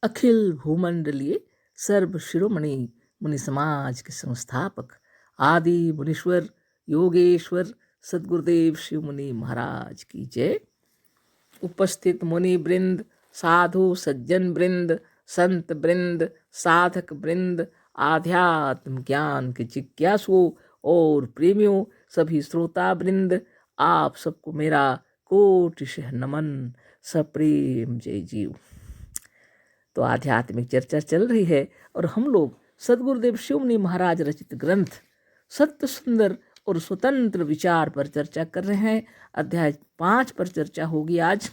अखिल भूमंडलीय सर्व शिरोमणि मुनि समाज के संस्थापक आदि मुनीश्वर योगेश्वर सदगुरुदेव शिव मुनि महाराज की जय। उपस्थित मुनि वृंद, साधु सज्जन वृंद, संत वृंद, साधक वृंद, आध्यात्म ज्ञान के जिज्ञासुओं और प्रेमियों, सभी श्रोता वृंद, आप सबको मेरा कोटिशः नमन, सप्रेम जय जीव। तो आध्यात्मिक चर्चा चल रही है और हम लोग सदगुरुदेव शिव मुनि महाराज रचित ग्रंथ सत्य सुंदर और स्वतंत्र विचार पर चर्चा कर रहे हैं। अध्याय 5 पर चर्चा होगी आज।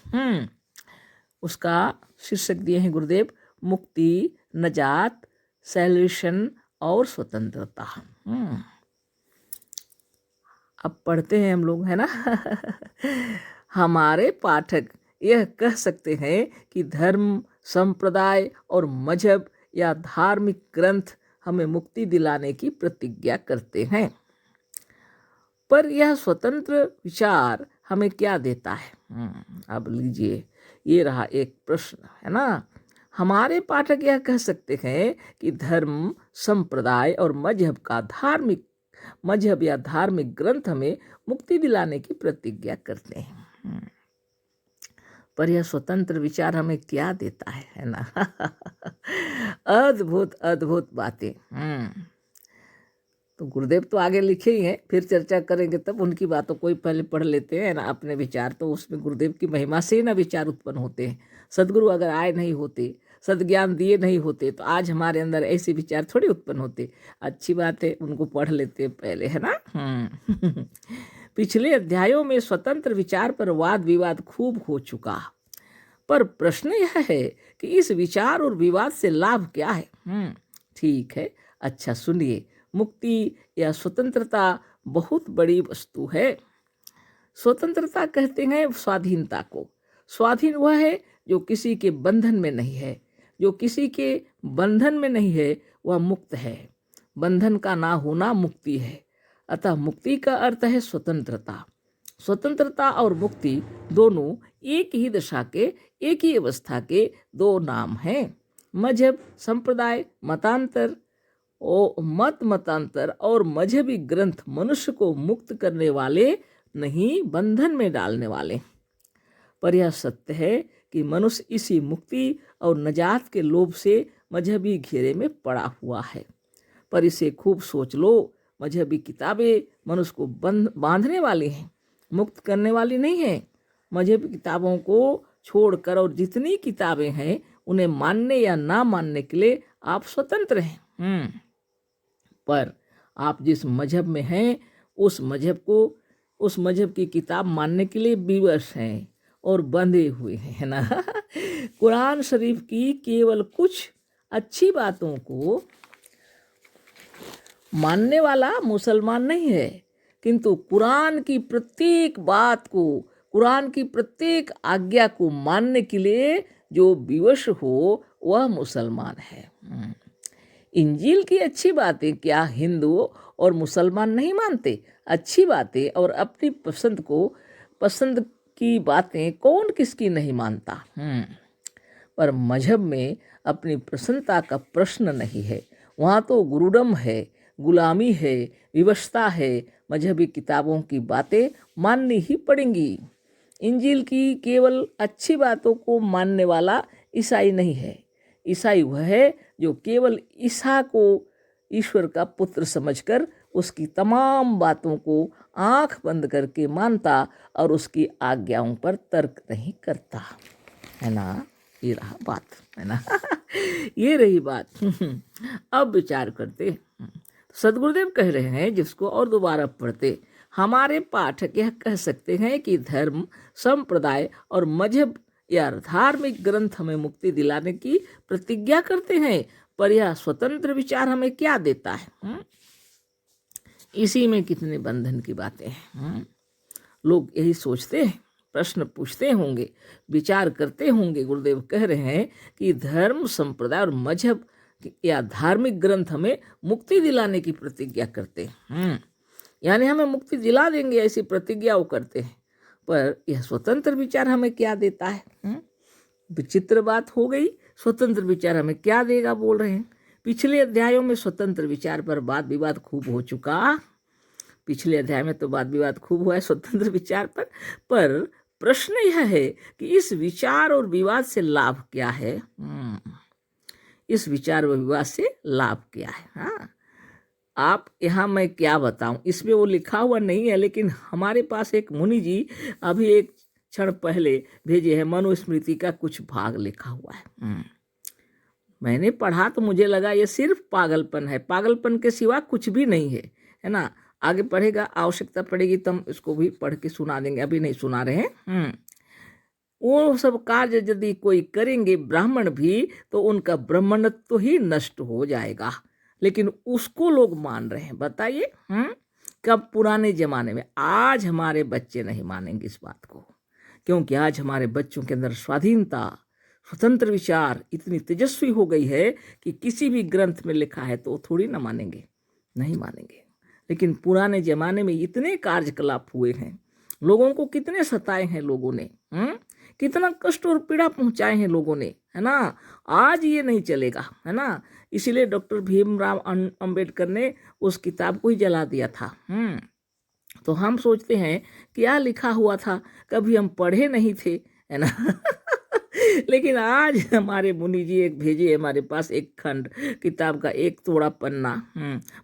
उसका शीर्षक दिए हैं गुरुदेव, मुक्ति, नजात, सैल्वेशन और स्वतंत्रता। अब पढ़ते हैं हम लोग, है ना। हमारे पाठक यह कह सकते हैं कि धर्म, संप्रदाय और मजहब या धार्मिक ग्रंथ हमें मुक्ति दिलाने की प्रतिज्ञा करते हैं, पर यह स्वतंत्र विचार हमें क्या देता है? अब लीजिए, ये रहा एक प्रश्न, है ना। हमारे पाठक यह कह सकते हैं कि धर्म, संप्रदाय और मजहब या धार्मिक ग्रंथ हमें मुक्ति दिलाने की प्रतिज्ञा करते हैं, पर यह स्वतंत्र विचार हमें क्या देता है ना। अद्भुत अद्भुत बातें। तो गुरुदेव तो आगे लिखे ही हैं, फिर चर्चा करेंगे तब उनकी बातों को ही पहले पढ़ लेते हैं ना। अपने विचार तो उसमें गुरुदेव की महिमा से ही ना विचार उत्पन्न होते हैं। सदगुरु अगर आए नहीं होते, सदज्ञान दिए नहीं होते, तो आज हमारे अंदर ऐसे विचार थोड़ी उत्पन्न होते। अच्छी बात है, उनको पढ़ लेते हैं पहले, है ना। पिछले अध्यायों में स्वतंत्र विचार पर वाद विवाद खूब हो चुका, पर प्रश्न यह है कि इस विचार और विवाद से लाभ क्या है? ठीक है, अच्छा सुनिए। मुक्ति या स्वतंत्रता बहुत बड़ी वस्तु है। स्वतंत्रता कहते हैं स्वाधीनता को। स्वाधीन वह है जो किसी के बंधन में नहीं है। जो किसी के बंधन में नहीं है वह मुक्त है। बंधन का ना होना मुक्ति है। अतः मुक्ति का अर्थ है स्वतंत्रता। स्वतंत्रता और मुक्ति दोनों एक ही दशा के, एक ही अवस्था के दो नाम हैं। मजहब, संप्रदाय, मतांतर और मजहबी ग्रंथ मनुष्य को मुक्त करने वाले नहीं, बंधन में डालने वाले। पर यह सत्य है कि मनुष्य इसी मुक्ति और नजात के लोभ से मजहबी घेरे में पड़ा हुआ है। पर इसे खूब सोच लो, मजहबी किताबें मनुष्य को बांधने वाली हैं, मुक्त करने वाली नहीं है। मजहबी किताबों को छोड़कर और जितनी किताबें हैं उन्हें मानने या ना मानने के लिए आप स्वतंत्र हैं। पर आप जिस मजहब में हैं उस मजहब की किताब मानने के लिए विवश हैं और बंधे हुए हैं, है ना। कुरान शरीफ की केवल कुछ अच्छी बातों को मानने वाला मुसलमान नहीं है, किंतु कुरान की प्रत्येक बात को, कुरान की प्रत्येक आज्ञा को मानने के लिए जो विवश हो वह मुसलमान है। इंजील की अच्छी बातें क्या हिंदू और मुसलमान नहीं मानते? अच्छी बातें और अपनी पसंद की बातें कौन किसकी नहीं मानता? पर मजहब में अपनी प्रसन्नता का प्रश्न नहीं है। वहाँ तो गुरुडम है, गुलामी है, विवशता है। मजहबी किताबों की बातें माननी ही पड़ेंगी। इंजील की केवल अच्छी बातों को मानने वाला ईसाई नहीं है। ईसाई वह है जो केवल ईसा को ईश्वर का पुत्र समझकर उसकी तमाम बातों को आंख बंद करके मानता और उसकी आज्ञाओं पर तर्क नहीं करता, है ना। ये रहा बात, है ना। ये रही बात। अब विचार करते। सदगुरुदेव कह रहे हैं, जिसको और दोबारा पढ़ते, हमारे पाठक यह कह सकते हैं कि धर्म, संप्रदाय और मजहब या धार्मिक ग्रंथ हमें मुक्ति दिलाने की प्रतिज्ञा करते हैं, पर यह स्वतंत्र विचार हमें क्या देता है? इसी में कितने बंधन की बातें हैं। लोग यही सोचते हैं, प्रश्न पूछते होंगे, विचार करते होंगे। गुरुदेव कह रहे हैं कि धर्म, संप्रदाय और मजहब या धार्मिक ग्रंथ हमें मुक्ति दिलाने की प्रतिज्ञा करते हैं। यानी हमें मुक्ति दिला देंगे ऐसी प्रतिज्ञा वो करते हैं, पर यह स्वतंत्र विचार हमें क्या देता है? विचित्र बात हो गई। स्वतंत्र विचार हमें क्या देगा बोल रहे हैं। पिछले अध्यायों में स्वतंत्र विचार पर वाद विवाद खूब हो चुका। पिछले अध्याय में तो वाद विवाद खूब हुआ है स्वतंत्र विचार पर प्रश्न यह है कि इस विचार और विवाद से लाभ क्या है। इस विचार और विवाद से लाभ क्या है। हाँ, आप यहाँ मैं क्या बताऊं, इसमें वो लिखा हुआ नहीं है, लेकिन हमारे पास एक मुनि जी अभी एक क्षण पहले भेजे हैं, मनुस्मृति का कुछ भाग लिखा हुआ है। मैंने पढ़ा तो मुझे लगा ये सिर्फ पागलपन है, पागलपन के सिवा कुछ भी नहीं है, है ना। आगे पढ़ेगा, आवश्यकता पड़ेगी तो हम इसको भी पढ़ के सुना देंगे, अभी नहीं सुना रहे हैं। वो सब कार्य यदि कोई करेंगे ब्राह्मण भी, तो उनका ब्राह्मणत्व ही नष्ट हो जाएगा, लेकिन उसको लोग मान रहे हैं। बताइए कब? पुराने जमाने में। आज हमारे बच्चे नहीं मानेंगे इस बात को, क्योंकि आज हमारे बच्चों के अंदर स्वाधीनता, स्वतंत्र विचार इतनी तेजस्वी हो गई है कि किसी भी ग्रंथ में लिखा है तो थोड़ी ना मानेंगे, नहीं मानेंगे। लेकिन पुराने जमाने में इतने कार्यकलाप हुए हैं, लोगों को कितने सताए हैं लोगों ने, कितना कष्ट और पीड़ा पहुंचाए हैं लोगों ने, है ना। आज ये नहीं चलेगा, है ना। इसीलिए डॉक्टर भीमराव अंबेडकर ने उस किताब को ही जला दिया था। तो हम सोचते हैं क्या लिखा हुआ था, कभी हम पढ़े नहीं थे, है ना। लेकिन आज हमारे मुनि जी एक भेजे हमारे पास, एक खंड किताब का एक थोड़ा पन्ना,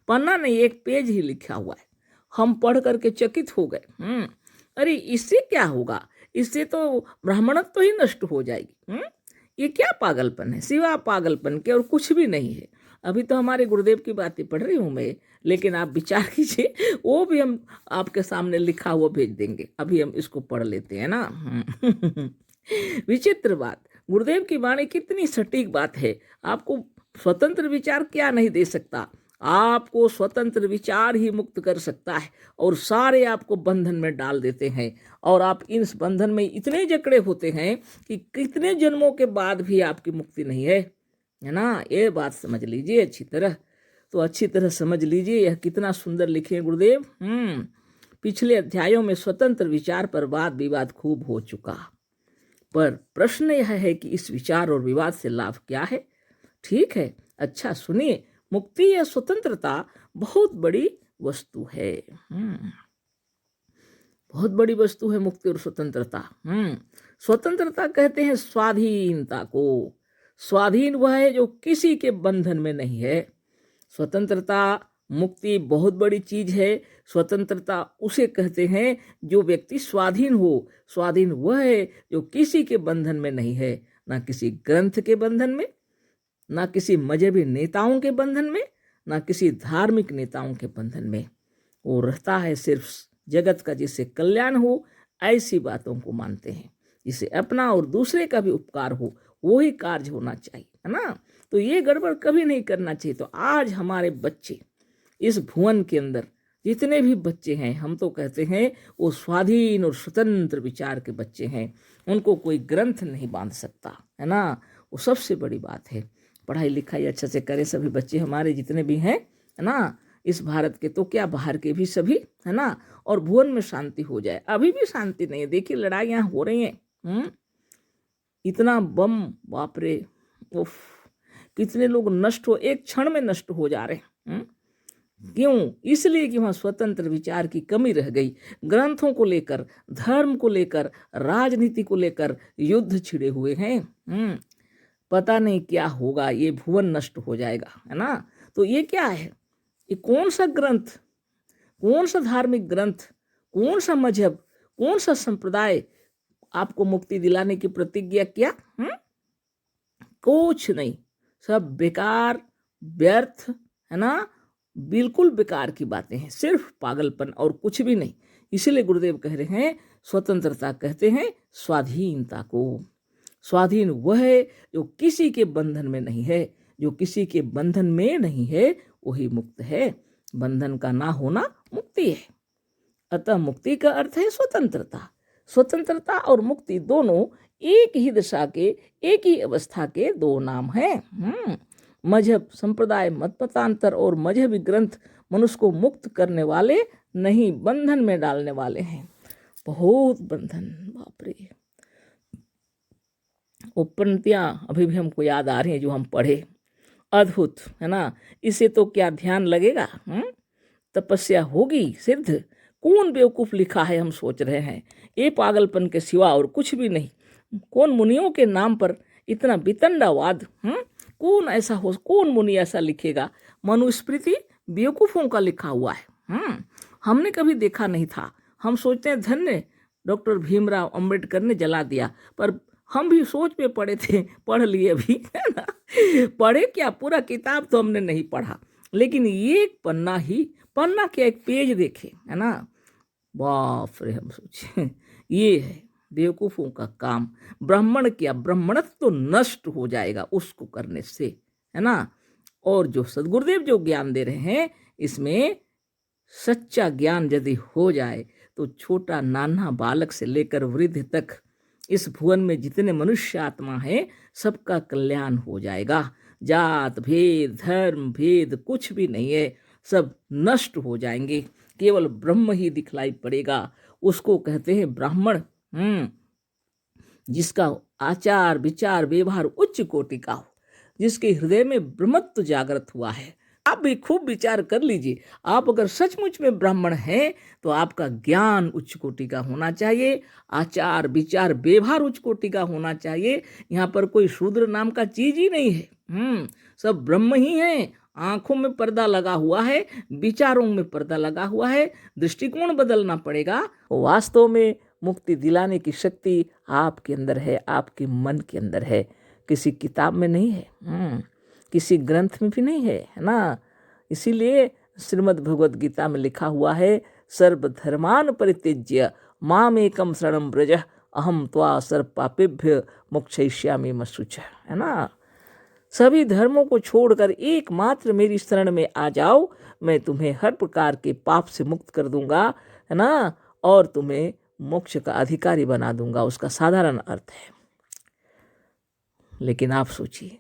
पन्ना नहीं, एक पेज ही लिखा हुआ है। हम पढ़ करके चकित हो गए। अरे इससे क्या होगा, इससे तो ब्राह्मणत्व तो ही नष्ट हो जाएगी। ये क्या पागलपन है, सिवा पागलपन के और कुछ भी नहीं है। अभी तो हमारे गुरुदेव की बातें पढ़ रही हूँ मैं, लेकिन आप विचार कीजिए, वो भी हम आपके सामने लिखा हुआ भेज देंगे। अभी हम इसको पढ़ लेते हैं ना। विचित्र बात, गुरुदेव की वाणी कितनी सटीक बात है। आपको स्वतंत्र विचार क्या नहीं दे सकता, आपको स्वतंत्र विचार ही मुक्त कर सकता है, और सारे आपको बंधन में डाल देते हैं, और आप इस बंधन में इतने जकड़े होते हैं कि कितने जन्मों के बाद भी आपकी मुक्ति नहीं है, है ना। ये बात समझ लीजिए अच्छी तरह, तो अच्छी तरह समझ लीजिए यह कितना सुंदर लिखे हैं गुरुदेव। पिछले अध्यायों में स्वतंत्र विचार पर वाद विवाद खूब हो चुका, पर प्रश्न यह है कि इस विचार और विवाद से लाभ क्या है। ठीक है, अच्छा सुनिए, मुक्ति या स्वतंत्रता बहुत बड़ी वस्तु है। बहुत बड़ी वस्तु है मुक्ति और स्वतंत्रता। स्वतंत्रता कहते हैं स्वाधीनता को। स्वाधीन वह है जो किसी के बंधन में नहीं है। स्वतंत्रता, मुक्ति बहुत बड़ी चीज है। स्वतंत्रता उसे कहते हैं जो व्यक्ति स्वाधीन हो। स्वाधीन वह है जो किसी के बंधन में नहीं है, ना किसी ग्रंथ के बंधन में, ना किसी मजहबी नेताओं के बंधन में, ना किसी धार्मिक नेताओं के बंधन में। वो रहता है सिर्फ जगत का जिससे कल्याण हो, ऐसी बातों को मानते हैं। जिसे अपना और दूसरे का भी उपकार हो, वो ही कार्य होना चाहिए, है ना। तो ये गड़बड़ कभी नहीं करना चाहिए। तो आज हमारे बच्चे इस भुवन के अंदर जितने भी बच्चे हैं, हम तो कहते हैं वो स्वाधीन और स्वतंत्र विचार के बच्चे हैं। उनको कोई ग्रंथ नहीं बांध सकता, है ना। वो सबसे बड़ी बात है। पढ़ाई लिखाई अच्छा से करें सभी बच्चे हमारे जितने भी हैं, है ना, इस भारत के तो क्या बाहर के भी सभी, है ना, और भुवन में शांति हो जाए। अभी भी शांति नहीं है, देखिए लड़ाइयाँ हो रही हैं। इतना बम, बाप रे, उफ, कितने लोग नष्ट हो, एक क्षण में नष्ट हो जा रहे हैं। क्यों? इसलिए कि वहाँ स्वतंत्र विचार की कमी रह गई। ग्रंथों को लेकर, धर्म को लेकर, राजनीति को लेकर युद्ध छिड़े हुए हैं। पता नहीं क्या होगा, ये भुवन नष्ट हो जाएगा, है ना। तो ये क्या है, ये कौन सा ग्रंथ, कौन सा धार्मिक ग्रंथ, कौन सा मजहब, कौन सा संप्रदाय आपको मुक्ति दिलाने की प्रतिज्ञा किया? कुछ नहीं, सब बेकार, व्यर्थ, है ना, बिल्कुल बेकार की बातें हैं, सिर्फ पागलपन और कुछ भी नहीं। इसीलिए गुरुदेव कह रहे हैं स्वतंत्रता कहते हैं स्वाधीनता को। स्वाधीन वह है जो किसी के बंधन में नहीं है। जो किसी के बंधन में नहीं है वही मुक्त है। बंधन का ना होना मुक्ति है। अतः मुक्ति का अर्थ है स्वतंत्रता। स्वतंत्रता और मुक्ति दोनों एक ही दिशा के, एक ही अवस्था के दो नाम हैं। मजहब, संप्रदाय, मतमतांतर और मजहबी ग्रंथ मनुष्य को मुक्त करने वाले नहीं, बंधन में डालने वाले हैं। बहुत बंधन, बाप रे। वो पंक्तियाँ अभी भी हमको याद आ रही हैं जो हम पढ़े, अद्भुत है ना। इसे तो क्या ध्यान लगेगा, तपस्या होगी सिद्ध, कौन बेवकूफ़ लिखा है हम सोच रहे हैं, ये पागलपन के सिवा और कुछ भी नहीं। कौन मुनियों के नाम पर इतना वितंडावाद, कौन मुनि ऐसा लिखेगा। मनुस्मृति बेवकूफ़ों का लिखा हुआ है, हमने कभी देखा नहीं था। हम सोचते हैं धन्य डॉक्टर भीमराव अंबेडकर ने जला दिया, पर हम भी सोच में पढ़े थे, पढ़ लिए भी, है ना। पढ़े क्या, पूरा किताब तो हमने नहीं पढ़ा, लेकिन ये एक पन्ना क्या, एक पेज देखे, है ना। बाप रे, हम सोचे ये है बेवकूफ़ों का काम। ब्राह्मण क्या, ब्राह्मणत्व तो नष्ट हो जाएगा उसको करने से, है ना। और जो सदगुरुदेव जो ज्ञान दे रहे हैं, इसमें सच्चा ज्ञान यदि हो जाए तो छोटा नाना बालक से लेकर वृद्ध तक इस भुवन में जितने मनुष्य आत्मा है सबका कल्याण हो जाएगा। जात भेद धर्म भेद कुछ भी नहीं है, सब नष्ट हो जाएंगे, केवल ब्रह्म ही दिखलाई पड़ेगा। उसको कहते हैं ब्राह्मण, जिसका आचार विचार व्यवहार उच्च कोटि का हो, जिसके हृदय में ब्रह्मत्व जागृत हुआ है। आप भी खूब विचार कर लीजिए, आप अगर सचमुच में ब्राह्मण हैं तो आपका ज्ञान उच्च कोटि का होना चाहिए, आचार विचार व्यवहार उच्च कोटि का होना चाहिए। यहाँ पर कोई शूद्र नाम का चीज ही नहीं है, सब ब्रह्म ही है। आंखों में पर्दा लगा हुआ है, विचारों में पर्दा लगा हुआ है, दृष्टिकोण बदलना पड़ेगा। वास्तव में मुक्ति दिलाने की शक्ति आपके अंदर है, आपके मन के अंदर है, किसी किताब में नहीं है, किसी ग्रंथ में भी नहीं है, है ना। इसीलिए श्रीमद् भगवद गीता में लिखा हुआ है, सर्वधर्मान परित्यज्य माम एकम शरणं व्रज अहम त्वा सर्व पापेभ्य मोक्षयिष्यामि मा शुचः, है ना। सभी धर्मों को छोड़कर एकमात्र मेरी शरण में आ जाओ, मैं तुम्हें हर प्रकार के पाप से मुक्त कर दूंगा, है ना, और तुम्हें मोक्ष का अधिकारी बना दूंगा। उसका साधारण अर्थ है। लेकिन आप सोचिए,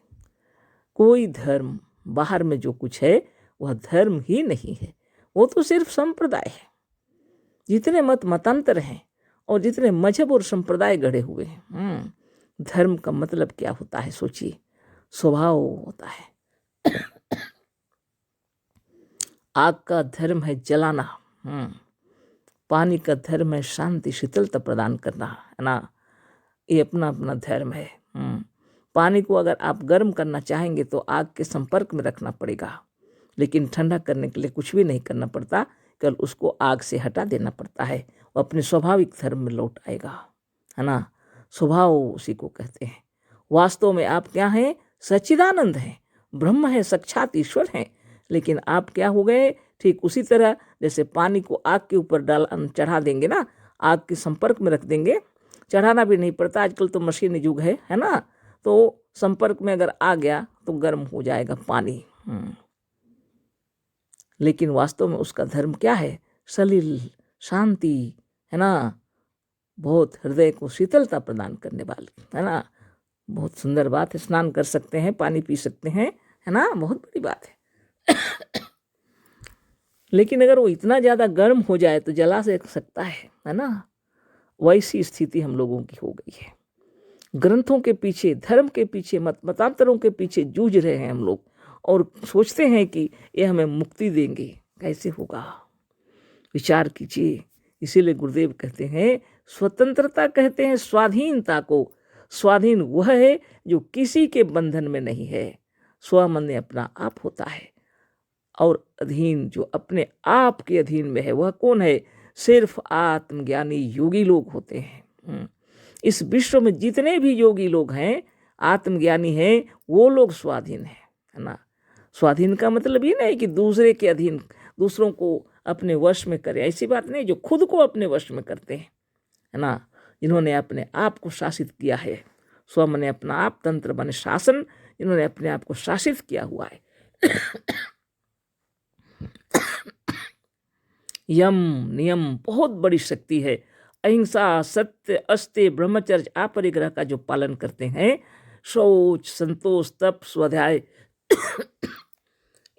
कोई धर्म बाहर में जो कुछ है वह धर्म ही नहीं है, वो तो सिर्फ संप्रदाय है। जितने मतांतर हैं और जितने मजहब और संप्रदाय गढ़े हुए हैं, धर्म का मतलब क्या होता है सोचिए, स्वभाव होता है। आग का धर्म है जलाना, पानी का धर्म है शांति शीतलता प्रदान करना, है ना। ये अपना अपना धर्म है। पानी को अगर आप गर्म करना चाहेंगे तो आग के संपर्क में रखना पड़ेगा, लेकिन ठंडा करने के लिए कुछ भी नहीं करना पड़ता, केवल उसको आग से हटा देना पड़ता है, वो अपने स्वाभाविक धर्म में लौट आएगा, है ना। स्वभाव उसी को कहते हैं। वास्तव में आप क्या हैं, सच्चिदानंद हैं, ब्रह्म है, साक्षात ईश्वर हैं। लेकिन आप क्या हो गए, ठीक उसी तरह जैसे पानी को आग के ऊपर चढ़ा देंगे ना, आग के संपर्क में रख देंगे, चढ़ाना भी नहीं पड़ता, आजकल तो मशीनी युग है ना। तो संपर्क में अगर आ गया तो गर्म हो जाएगा पानी। लेकिन वास्तव में उसका धर्म क्या है, सलील शांति, है ना, बहुत हृदय को शीतलता प्रदान करने वाली, है ना। बहुत सुंदर बात है, स्नान कर सकते हैं, पानी पी सकते हैं, है ना, बहुत बड़ी बात है। लेकिन अगर वो इतना ज़्यादा गर्म हो जाए तो जला से सकता है ना। वैसी स्थिति हम लोगों की हो गई है। ग्रंथों के पीछे, धर्म के पीछे, मतांतरों के पीछे जूझ रहे हैं हम लोग, और सोचते हैं कि ये हमें मुक्ति देंगे। कैसे होगा, विचार कीजिए। इसीलिए गुरुदेव कहते हैं, स्वतंत्रता कहते हैं स्वाधीनता को। स्वाधीन वह है जो किसी के बंधन में नहीं है, स्वमन अपना आप होता है। और अधीन जो अपने आप के अधीन में है वह कौन है, सिर्फ आत्मज्ञानी योगी लोग होते हैं। इस विश्व में जितने भी योगी लोग हैं, आत्मज्ञानी हैं, वो लोग स्वाधीन हैं, है ना। स्वाधीन का मतलब ये नहीं कि दूसरे के अधीन, दूसरों को अपने वश में करे, ऐसी बात नहीं। जो खुद को अपने वश में करते हैं, है ना, जिन्होंने अपने आप को शासित किया है, स्वयं ने अपना आप, तंत्र बने शासन, जिन्होंने अपने आप को शासित किया हुआ है। यम नियम बहुत बड़ी शक्ति है। अहिंसा, सत्य, अस्त्य, ब्रह्मचर्य, अपरिग्रह का जो पालन करते हैं, शौच, संतोष, तप, स्वाध्याय,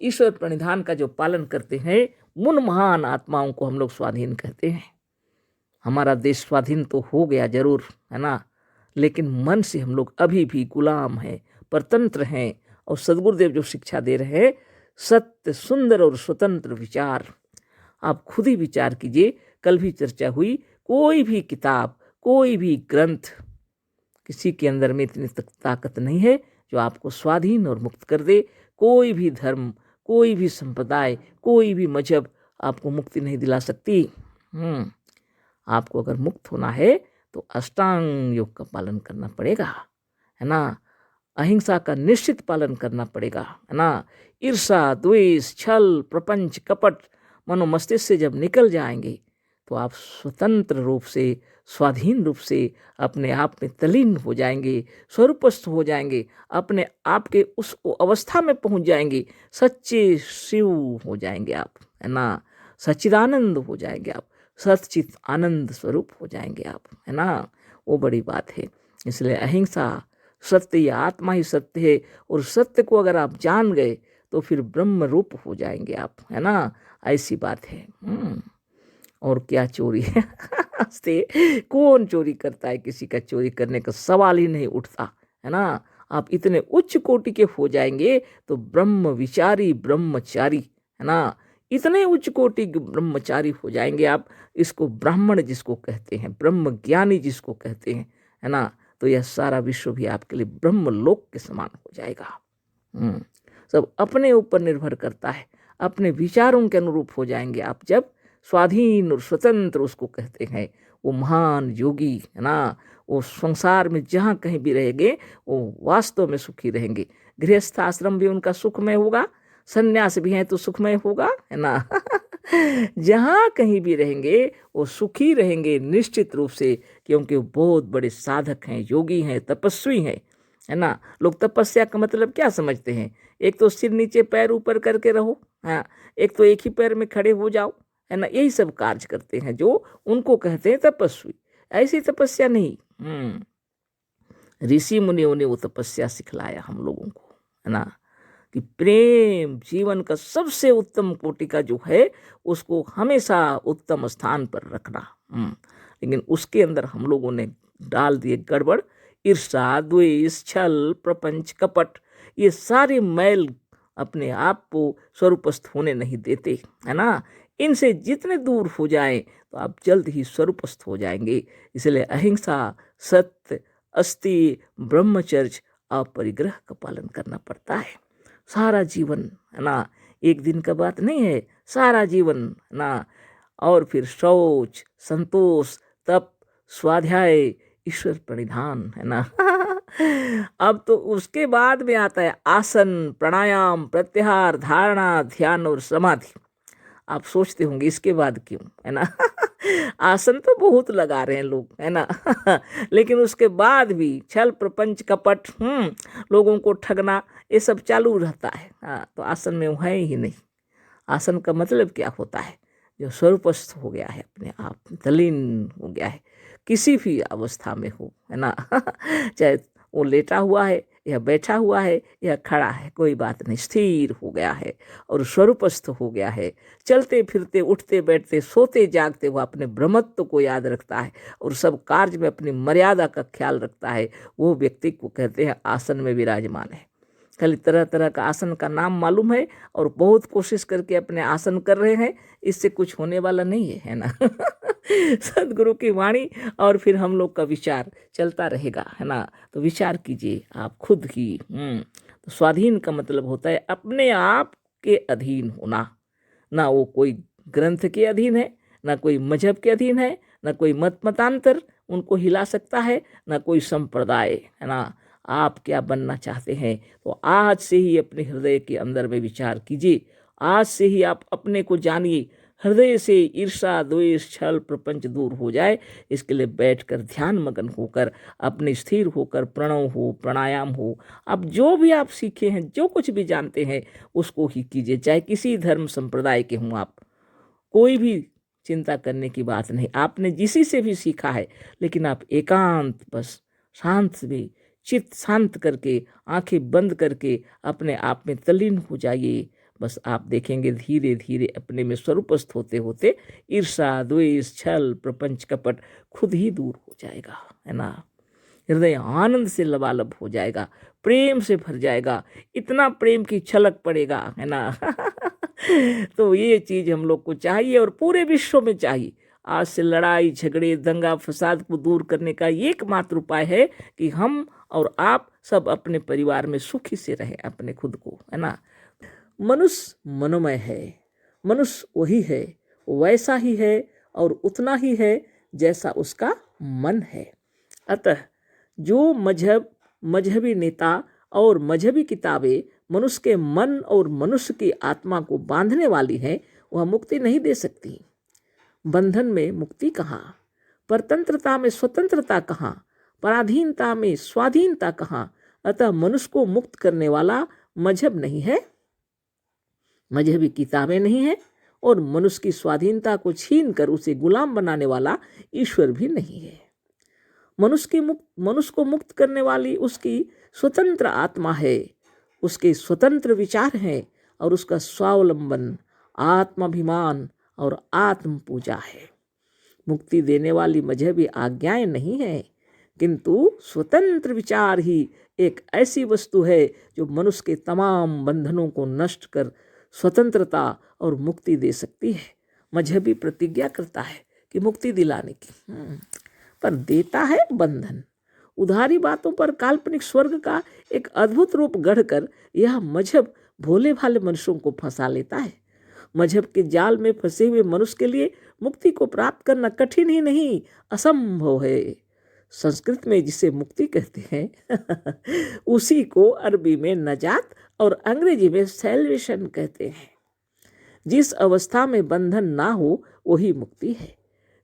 ईश्वर प्रणिधान का जो पालन करते हैं, उन महान आत्माओं को हम लोग स्वाधीन कहते हैं। हमारा देश स्वाधीन तो हो गया जरूर, है ना, लेकिन मन से हम लोग अभी भी गुलाम हैं, परतंत्र हैं। और सदगुरुदेव जो शिक्षा दे रहे हैं, सत्य, सुंदर और स्वतंत्र विचार। आप खुद ही विचार कीजिए। कल भी चर्चा हुई, कोई भी किताब, कोई भी ग्रंथ, किसी के अंदर में इतनी ताकत नहीं है जो आपको स्वाधीन और मुक्त कर दे। कोई भी धर्म, कोई भी संप्रदाय, कोई भी मजहब आपको मुक्ति नहीं दिला सकती। आपको अगर मुक्त होना है तो अष्टांग योग का पालन करना पड़ेगा, है ना। अहिंसा का निश्चित पालन करना पड़ेगा, है ना। ईर्षा, द्वेष, छल, प्रपंच, कपट मनोमस्तिष्क से जब निकल जाएंगे तो आप स्वतंत्र रूप से, स्वाधीन रूप से अपने आप में तल्लीन हो जाएंगे, स्वरूपस्थ हो जाएंगे, अपने आप के उस अवस्था में पहुंच जाएंगे, सच्चे शिव हो जाएंगे आप, है ना। सच्चिदानंद हो जाएंगे आप, सच्चित आनंद स्वरूप हो जाएंगे आप, है ना। वो बड़ी बात है। इसलिए अहिंसा, सत्य, या आत्मा ही सत्य है। और सत्य को अगर आप जान गए तो फिर ब्रह्म रूप हो जाएंगे आप, है ना। ऐसी बात है। और क्या चोरी है हंसते, कौन चोरी करता है? किसी का चोरी करने का सवाल ही नहीं उठता, है ना। आप इतने उच्च कोटि के हो जाएंगे तो ब्रह्म विचारी, ब्रह्मचारी, है ना। इतने उच्च कोटि के ब्रह्मचारी हो जाएंगे आप। इसको ब्राह्मण जिसको कहते हैं, ब्रह्म ज्ञानी जिसको कहते हैं, है ना। तो यह सारा विश्व भी आपके लिए ब्रह्म लोक के समान हो जाएगा। सब अपने ऊपर निर्भर करता है, अपने विचारों के अनुरूप हो जाएंगे आप जब स्वाधीन और स्वतंत्र उसको कहते हैं। वो महान योगी, है ना। वो संसार में जहाँ कहीं भी रहेंगे वो वास्तव में सुखी रहेंगे। गृहस्थ आश्रम भी उनका सुखमय होगा, संन्यास भी है तो सुखमय होगा, है ना। जहाँ कहीं भी रहेंगे वो सुखी रहेंगे निश्चित रूप से, क्योंकि वो बहुत बड़े साधक हैं, योगी हैं, तपस्वी हैं, है ना। लोग तपस्या का मतलब क्या समझते हैं? एक तो सिर नीचे पैर ऊपर करके रहो, हाँ, एक तो एक ही पैर में खड़े हो जाओ, है ना। यही सब कार्य करते हैं जो उनको कहते हैं तपस्वी। ऐसी तपस्या नहीं। ऋषि मुनियों ने वो तपस्या सिखलाया हम लोगों को, है ना, कि प्रेम जीवन का सबसे उत्तम कोटि का जो है उसको हमेशा उत्तम स्थान पर रखना। लेकिन उसके अंदर हम लोगों ने डाल दिए गड़बड़। ईर्षा, द्वेष, छल, प्रपंच, कपट, ये सारे मैल अपने आप को स्वरूपस्थ होने नहीं देते, है ना। इनसे जितने दूर हो जाएं तो आप जल्द ही स्वरूपस्थ हो जाएंगे। इसलिए अहिंसा, सत्य, अस्ति, ब्रह्मचर्य, अपरिग्रह का पालन करना पड़ता है सारा जीवन, है ना। एक दिन का बात नहीं है, सारा जीवन, है ना। और फिर शौच, संतोष, तप, स्वाध्याय, ईश्वर प्रणिधान, है ना। अब तो उसके बाद में आता है आसन, प्राणायाम, प्रत्याहार, धारणा, ध्यान और समाधि। आप सोचते होंगे इसके बाद क्यों, है ना। आसन तो बहुत लगा रहे हैं लोग, है ना। लेकिन उसके बाद भी छल, प्रपंच, कपट, लोगों को ठगना, ये सब चालू रहता है। हाँ, तो आसन में वो है ही नहीं। आसन का मतलब क्या होता है? जो स्वरूपस्थ हो गया है, अपने आप में तल्लीन हो गया है, किसी भी अवस्था में हो, है ना। चाहे वो लेटा हुआ है या बैठा हुआ है या खड़ा है, कोई बात नहीं, स्थिर हो गया है और स्वरूपस्थ हो गया है। चलते फिरते, उठते बैठते, सोते जागते वो अपने ब्रह्मत्व को याद रखता है और सब कार्य में अपनी मर्यादा का ख्याल रखता है। वो व्यक्ति को कहते हैं आसन में विराजमान है। खाली तरह तरह का आसन का नाम मालूम है और बहुत कोशिश करके अपने आसन कर रहे हैं, इससे कुछ होने वाला नहीं है, है ना। सदगुरु की वाणी और फिर हम लोग का विचार चलता रहेगा, है ना। तो विचार कीजिए आप खुद ही। तो स्वाधीन का मतलब होता है अपने आप के अधीन होना। ना वो कोई ग्रंथ के अधीन है, ना कोई मजहब के अधीन है, ना कोई मतांतर उनको हिला सकता है, ना कोई संप्रदाय, है ना। आप क्या बनना चाहते हैं तो आज से ही अपने हृदय के अंदर में विचार कीजिए। आज से ही आप अपने को जानिए। हृदय से ईर्षा, द्वेष, छल, प्रपंच दूर हो जाए, इसके लिए बैठकर ध्यान मगन होकर, अपने स्थिर होकर, प्रणव हो, प्राणायाम हो, आप जो भी आप सीखे हैं, जो कुछ भी जानते हैं उसको ही कीजिए। चाहे किसी धर्म संप्रदाय के हों आप, कोई भी चिंता करने की बात नहीं। आपने जिसी से भी सीखा है, लेकिन आप एकांत बस शांत में चित्त शांत करके, आंखें बंद करके अपने आप में तल्लीन हो जाइए। बस आप देखेंगे धीरे धीरे अपने में स्वरूपस्थ होते होते ईर्षा, द्वेष, छल, प्रपंच, कपट खुद ही दूर हो जाएगा, है ना। हृदय आनंद से लबालब हो जाएगा, प्रेम से भर जाएगा, इतना प्रेम की छलक पड़ेगा, है ना। तो ये चीज़ हम लोग को चाहिए और पूरे विश्व में चाहिए। आज से लड़ाई झगड़े दंगा फसाद को दूर करने का एकमात्र उपाय है कि हम और आप सब अपने परिवार में सुखी से रहें, अपने खुद को, है ना। मनुष्य मनोमय है, मनुष्य वही है, वैसा ही है और उतना ही है जैसा उसका मन है। अतः जो मजहबी नेता और मजहबी किताबें मनुष्य के मन और मनुष्य की आत्मा को बांधने वाली हैं, वह मुक्ति नहीं दे सकती। बंधन में मुक्ति कहाँ, परतंत्रता में स्वतंत्रता कहाँ, पराधीनता में स्वाधीनता कहाँ। अतः मनुष्य को मुक्त करने वाला मजहब नहीं है, मजहबी किताबें नहीं है, और मनुष्य की स्वाधीनता को छीन कर उसे गुलाम बनाने वाला ईश्वर भी नहीं है। मनुष्य को मुक्त करने वाली उसकी स्वतंत्र आत्मा है, उसके स्वतंत्र विचार हैं और उसका स्वावलंबन आत्माभिमान और आत्म पूजा है। मुक्ति देने वाली मजहबी आज्ञाएं नहीं है, किंतु स्वतंत्र विचार ही एक ऐसी वस्तु है जो मनुष्य के तमाम बंधनों को नष्ट कर स्वतंत्रता और मुक्ति दे सकती है। मजहबी प्रतिज्ञा करता है कि मुक्ति दिलाने की, पर देता है बंधन। उधारी बातों पर काल्पनिक स्वर्ग का एक अद्भुत रूप गढ़कर यह मजहब भोले भाले मनुष्यों को फंसा लेता है। मजहब के जाल में फंसे हुए मनुष्य के लिए मुक्ति को प्राप्त करना कठिन ही नहीं, असंभव है। संस्कृत में जिसे मुक्ति कहते हैं उसी को अरबी में नजात और अंग्रेजी में सैल्वेशन कहते हैं। जिस अवस्था में बंधन ना हो वही मुक्ति है।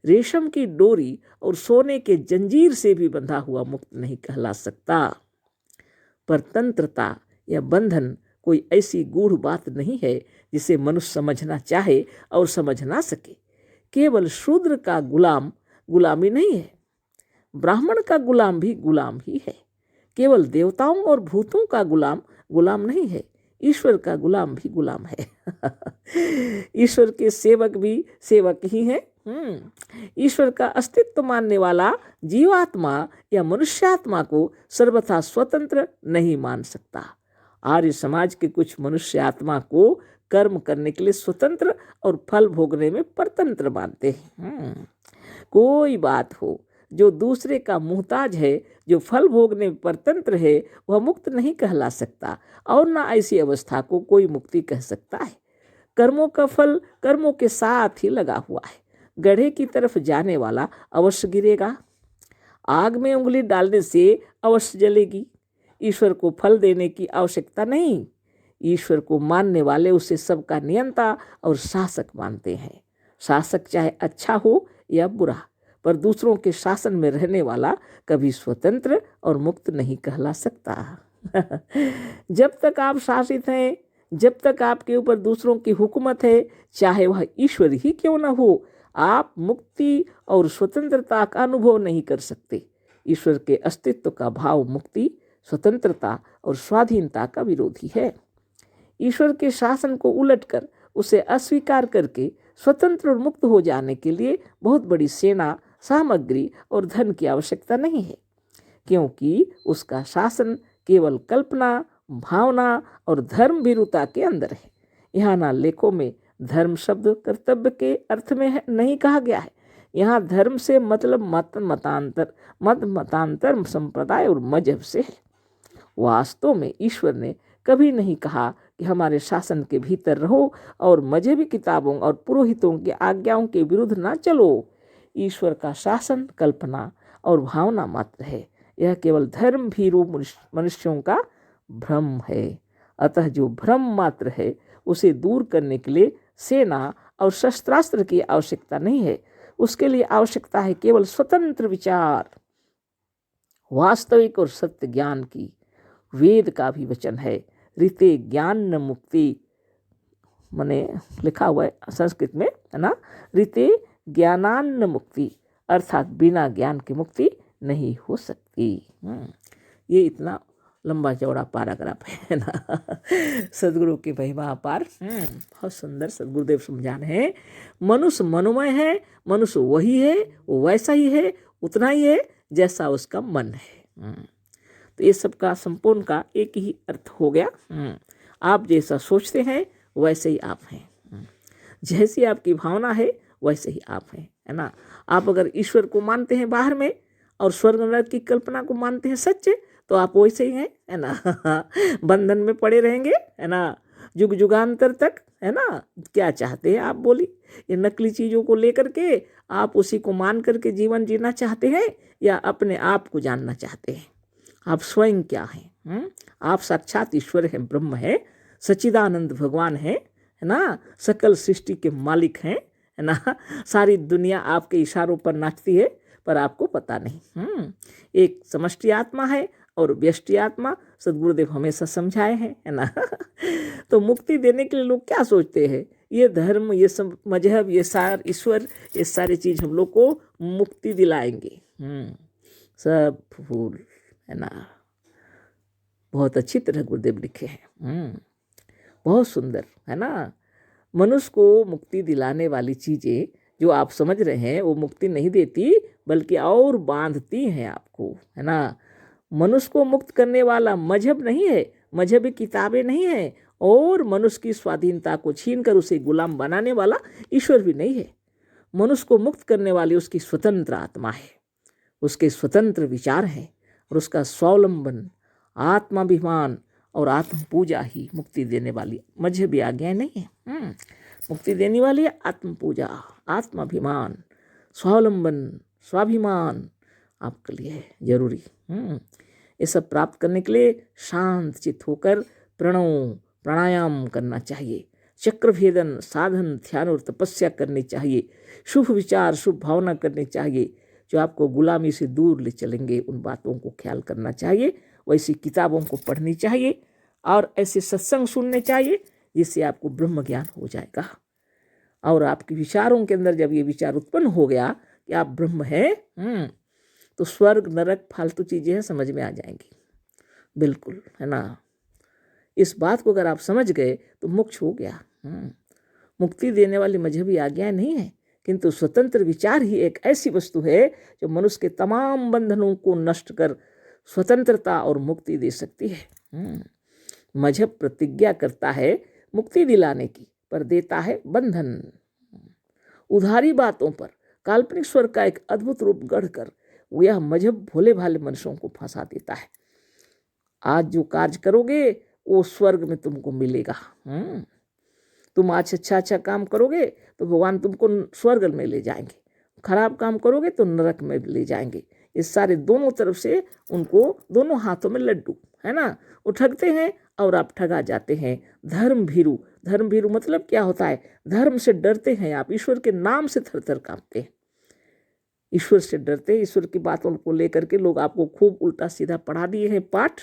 रेशम की डोरी और सोने के जंजीर से भी बंधा हुआ मुक्त नहीं कहला सकता। परतंत्रता या बंधन कोई ऐसी गूढ़ बात नहीं है जिसे मनुष्य समझना चाहे और समझ ना सके। केवल शूद्र का गुलामी नहीं है, ब्राह्मण का गुलाम भी गुलाम ही है। केवल देवताओं और भूतों का गुलाम नहीं है, ईश्वर का गुलाम भी गुलाम है। ईश्वर के सेवक भी सेवक ही हैं। ईश्वर का अस्तित्व मानने वाला जीवात्मा या मनुष्यात्मा को सर्वथा स्वतंत्र नहीं मान सकता। आर्य समाज के कुछ मनुष्य आत्मा को कर्म करने के लिए स्वतंत्र और फल भोगने में परतंत्र मानते हैं। कोई बात हो, जो दूसरे का मुहताज है, जो फल भोगने में परतंत्र है, वह मुक्त नहीं कहला सकता और ना ऐसी अवस्था को कोई मुक्ति कह सकता है। कर्मों का फल कर्मों के साथ ही लगा हुआ है। गड्ढे की तरफ जाने वाला अवश्य गिरेगा, आग में उंगली डालने से अवश्य जलेगी। ईश्वर को फल देने की आवश्यकता नहीं। ईश्वर को मानने वाले उसे सबका नियंता और शासक मानते हैं। शासक चाहे अच्छा हो या बुरा, पर दूसरों के शासन में रहने वाला कभी स्वतंत्र और मुक्त नहीं कहला सकता। जब तक आप शासित हैं, जब तक आपके ऊपर दूसरों की हुकूमत है, चाहे वह ईश्वर ही क्यों न हो, आप मुक्ति और स्वतंत्रता का अनुभव नहीं कर सकते। ईश्वर के अस्तित्व का भाव मुक्ति, स्वतंत्रता और स्वाधीनता का विरोधी है। ईश्वर के शासन को उलटकर उसे अस्वीकार करके स्वतंत्र और मुक्त हो जाने के लिए बहुत बड़ी सेना, सामग्री और धन की आवश्यकता नहीं है, क्योंकि उसका शासन केवल कल्पना, भावना और धर्म भीरुता के अंदर है। यहाँ ना लेखों में धर्म शब्द कर्तव्य के अर्थ में नहीं कहा गया है। यहाँ धर्म से मतलब मतांतर संप्रदाय और मजहब से है। वास्तव में ईश्वर ने कभी नहीं कहा कि हमारे शासन के भीतर रहो और मजहबी किताबों और पुरोहितों की आज्ञाओं के विरुद्ध ना चलो। ईश्वर का शासन कल्पना और भावना मात्र है। यह केवल धर्म भीरु मनुष्यों का भ्रम है। अतः जो भ्रम मात्र है उसे दूर करने के लिए सेना और शस्त्रास्त्र की आवश्यकता नहीं है। उसके लिए आवश्यकता है केवल स्वतंत्र विचार, वास्तविक और सत्य ज्ञान की। वेद का भी वचन है, ऋते ज्ञान न मुक्ति, मैंने लिखा हुआ है संस्कृत में, है ना, ऋते ज्ञानान्न मुक्ति, अर्थात बिना ज्ञान की मुक्ति नहीं हो सकती। ये इतना लंबा चौड़ा पैराग्राफ है ना। सदगुरु की महिमा अपार, बहुत सुंदर सदगुरुदेव समझाने हैं। मनुष्य मनोमय है, मनुष्य वही है, वो वैसा ही है, उतना ही है जैसा उसका मन है। तो ये सबका संपूर्ण का एक ही अर्थ हो गया। आप जैसा सोचते हैं वैसे ही आप हैं। जैसी आपकी भावना है वैसे ही आप हैं, है ना। आप अगर ईश्वर को मानते हैं बाहर में और स्वर्ग नरक की कल्पना को मानते हैं सच्चे, तो आप वैसे ही हैं, है ना। बंधन में पड़े रहेंगे, है ना, युग युगांतर तक, है ना। क्या चाहते हैं आप बोली? ये नकली चीज़ों को लेकर के आप उसी को मान करके जीवन जीना चाहते हैं या अपने आप को जानना चाहते हैं? आप स्वयं क्या हैं? आप साक्षात ईश्वर हैं, ब्रह्म है, सच्चिदानंद भगवान है ना। सकल सृष्टि के मालिक हैं, है ना। सारी दुनिया आपके इशारों पर नाचती है पर आपको पता नहीं। एक समष्टि आत्मा है और व्यष्टि आत्मा, सदगुरुदेव हमेशा समझाए हैं, है ना। तो मुक्ति देने के लिए लोग क्या सोचते हैं? ये धर्म, ये सब मजहब, ये सार ईश्वर, ये सारी चीज़ हम लोग को मुक्ति दिलाएंगे। सब फूल, है ना। बहुत अच्छी तरह गुरुदेव लिखे हैं, बहुत सुंदर, है ना। मनुष्य को मुक्ति दिलाने वाली चीज़ें जो आप समझ रहे हैं वो मुक्ति नहीं देती बल्कि और बांधती हैं आपको, है ना। मनुष्य को मुक्त करने वाला मजहब नहीं है, मजहबी किताबें नहीं है, और मनुष्य की स्वाधीनता को छीनकर उसे गुलाम बनाने वाला ईश्वर भी नहीं है। मनुष्य को मुक्त करने वाली उसकी स्वतंत्र आत्मा है, उसके स्वतंत्र विचार हैं और उसका स्वावलंबन, आत्माभिमान और आत्म पूजा ही मुक्ति देने वाली मजहबी आज्ञाएं नहीं है। मुक्ति देने वाली है आत्म पूजा, आत्माभिमान, स्वावलंबन, स्वाभिमान आपके लिए जरूरी। ये सब प्राप्त करने के लिए शांत चित्त होकर प्रणव प्राणायाम करना चाहिए, चक्रभेदन साधन ध्यान और तपस्या करनी चाहिए, शुभ विचार शुभ भावना करनी चाहिए जो आपको गुलामी से दूर ले चलेंगे। उन बातों को ख्याल करना चाहिए, वैसी किताबों को पढ़नी चाहिए और ऐसे सत्संग सुनने चाहिए जिससे आपको ब्रह्म ज्ञान हो जाएगा। और आपके विचारों के अंदर जब ये विचार उत्पन्न हो गया कि आप ब्रह्म हैं, तो स्वर्ग नरक फालतू चीज़ें हैं समझ में आ जाएंगी, बिल्कुल, है ना। इस बात को अगर आप समझ गए तो मोक्ष हो गया। मुक्ति देने वाली मजहबी आज्ञाएं नहीं है, किंतु स्वतंत्र विचार ही एक ऐसी वस्तु है जो मनुष्य के तमाम बंधनों को नष्ट कर स्वतंत्रता और मुक्ति दे सकती है। मजहब प्रतिज्ञा करता है मुक्ति दिलाने की, पर देता है बंधन। उधारी बातों पर काल्पनिक स्वर्ग का एक अद्भुत रूप गढ़कर यह मजहब भोले भाले मनुष्यों को फंसा देता है। आज जो कार्य करोगे वो स्वर्ग में तुमको मिलेगा। तुम आज अच्छा काम करोगे तो भगवान तुमको स्वर्ग में ले जाएंगे, खराब काम करोगे तो नरक में ले जाएंगे। इस सारे दोनों तरफ से उनको दोनों हाथों में लड्डू, है ना। वो ठगते हैं और आप ठगा जाते हैं। धर्म भीरु मतलब क्या होता है? धर्म से डरते हैं आप, ईश्वर के नाम से थर थर कांपते हैं। ईश्वर से डरते, ईश्वर की बातों को लेकर के लोग आपको खूब उल्टा सीधा पढ़ा दिए हैं पाठ,